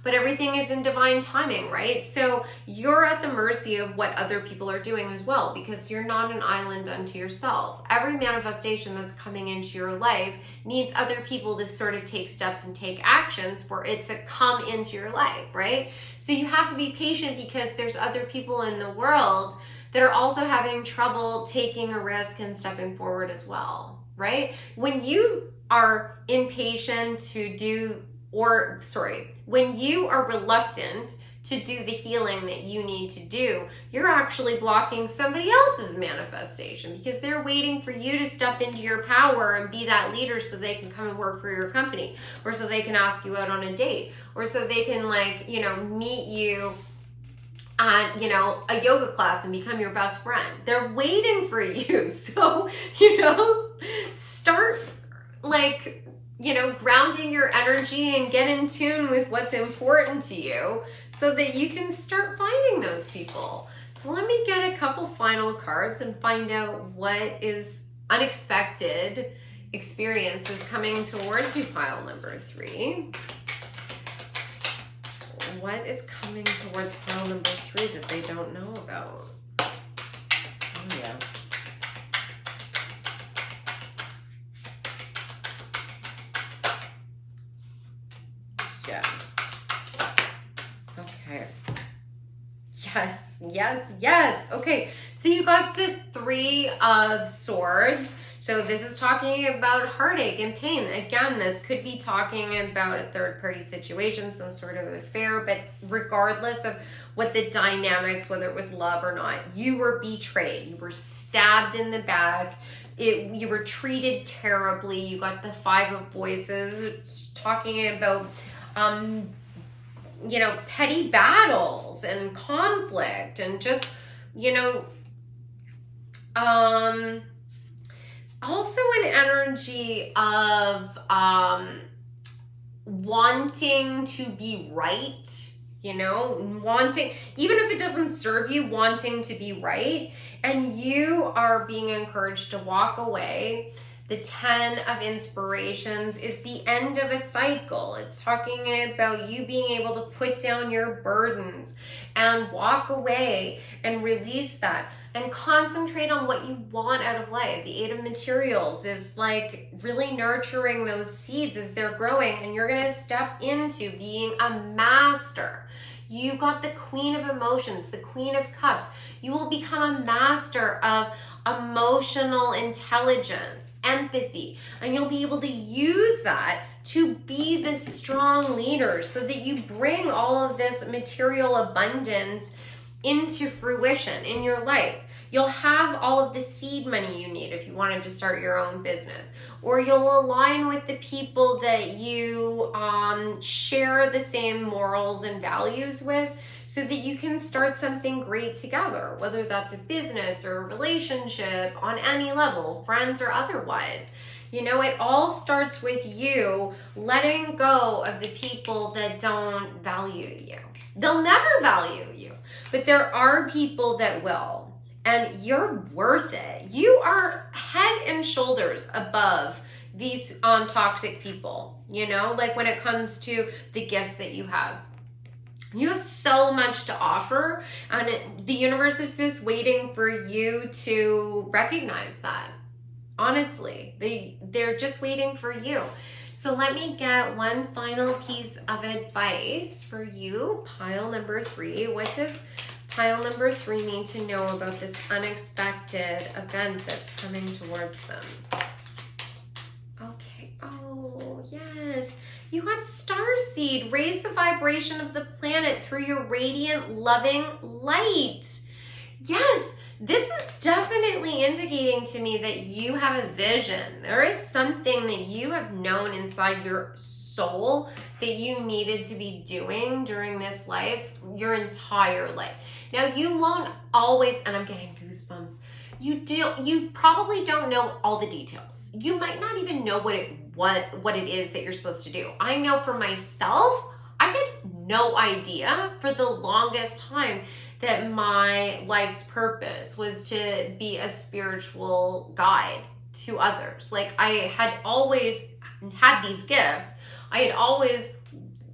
But everything is in divine timing, right? So you're at the mercy of what other people are doing as well, because you're not an island unto yourself. Every manifestation that's coming into your life needs other people to sort of take steps and take actions for it to come into your life, right? So you have to be patient, because there's other people in the world that are also having trouble taking a risk and stepping forward as well, right? When you are impatient to do, when you are reluctant to do the healing that you need to do, you're actually blocking somebody else's manifestation, because they're waiting for you to step into your power and be that leader so they can come and work for your company, or so they can ask you out on a date, or so they can, like, you know, meet you at, you know, a yoga class and become your best friend. They're waiting for you. So, you know, start like, you know, grounding your energy and get in tune with what's important to you so that you can start finding those people. So let me get a couple final cards and find out what is unexpected experiences coming towards you, pile number 3. What is coming towards pile number 3 that they don't know about? Oh, yeah. Yeah. Okay. Yes, yes, yes. Okay, so you got the Three of Swords. So this is talking about heartache and pain. Again, this could be talking about a third-party situation, some sort of affair, but regardless of what the dynamics, whether it was love or not, you were betrayed. You were stabbed in the back. You were treated terribly. You got the Five of Voices. It's talking about petty battles and conflict and just, also an energy of wanting to be right, wanting, even if it doesn't serve you, wanting to be right. And you are being encouraged to walk away. The 10 of Inspirations is the end of a cycle. It's talking about you being able to put down your burdens and walk away and release that and concentrate on what you want out of life. The 8 of Materials is like really nurturing those seeds as they're growing, and you're going to step into being a master. You got the Queen of Emotions, the Queen of Cups. You will become a master of emotional intelligence, empathy, and you'll be able to use that to be the strong leader so that you bring all of this material abundance into fruition in your life. You'll have all of the seed money you need if you wanted to start your own business, or you'll align with the people that you share the same morals and values with, so that you can start something great together, whether that's a business or a relationship on any level, friends or otherwise. It all starts with you letting go of the people that don't value you. They'll never value you, but there are people that will, and you're worth it. You are head and shoulders above these toxic people, like when it comes to the gifts that you have. You have so much to offer, and the universe is just waiting for you to recognize that. Honestly, they're just waiting for you. So let me get one final piece of advice for you, pile number 3. What does pile number 3 need to know about this unexpected event that's coming towards them? Okay, oh, yes. You got Starseed. Raise the vibration of the planet through your radiant, loving light. Yes, this is definitely indicating to me that you have a vision. There is something that you have known inside your soul that you needed to be doing during this life, your entire life. Now, you won't always, and I'm getting goosebumps, you probably don't know all the details. You might not even know what it is that you're supposed to do. I know for myself, I had no idea for the longest time that my life's purpose was to be a spiritual guide to others. Like, I had always had these gifts. I had always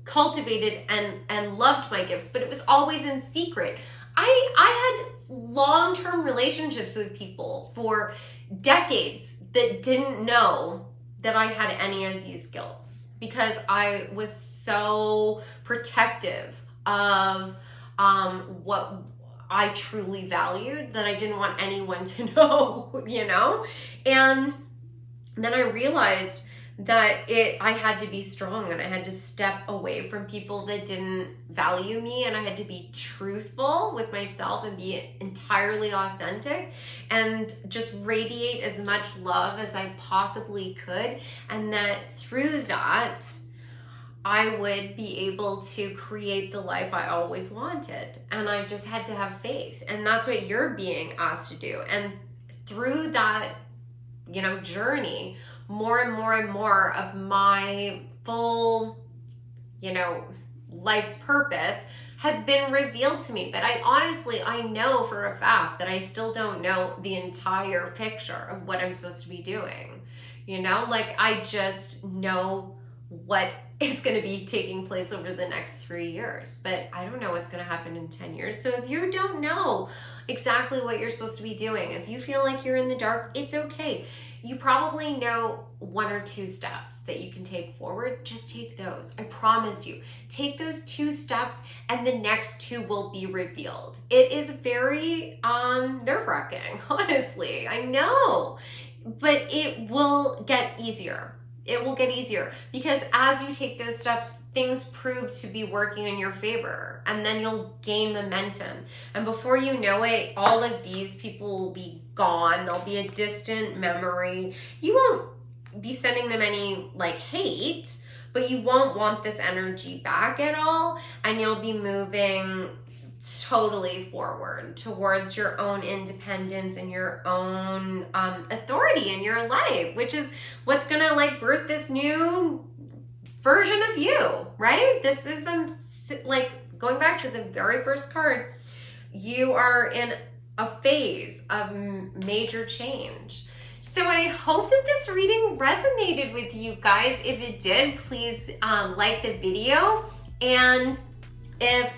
cultivated and loved my gifts, but it was always in secret. I had long-term relationships with people for decades that didn't know that I had any of these skills, because I was so protective of what I truly valued that I didn't want anyone to know, And then I realized that I had to be strong, and I had to step away from people that didn't value me, and I had to be truthful with myself and be entirely authentic and just radiate as much love as I possibly could. And that through that, I would be able to create the life I always wanted. And I just had to have faith. And that's what you're being asked to do. And through that, journey, more and more and more of my full, life's purpose has been revealed to me. But I know for a fact that I still don't know the entire picture of what I'm supposed to be doing. I just know what is going to be taking place over the next 3 years, but I don't know what's going to happen in 10 years. So if you don't know exactly what you're supposed to be doing, if you feel like you're in the dark, it's okay. you probably know 1 or 2 steps that you can take forward. Just take those. I promise you. Take those 2 steps and the next 2 will be revealed. It is very nerve-wracking, honestly. I know. But it will get easier. It will get easier because as you take those steps, things prove to be working in your favor, and then you'll gain momentum. And before you know it, all of these people will be gone. They'll be a distant memory. You won't be sending them any like hate, but you won't want this energy back at all, and you'll be moving totally forward towards your own independence and your own authority in your life, which is what's gonna like birth this new version of you, right? This is like going back to the very first card, you are in a phase of major change. So I hope that this reading resonated with you guys. If it did, please like the video, and if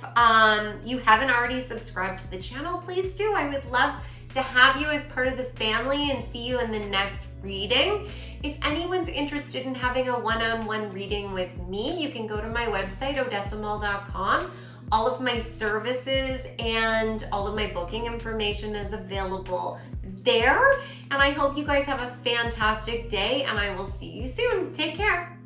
you haven't already subscribed to the channel, please do. I would love to have you as part of the family and see you in the next reading. If anyone's interested in having a one-on-one reading with me, you can go to my website, odessamall.com. All of my services and all of my booking information is available there. And I hope you guys have a fantastic day, and I will see you soon. Take care.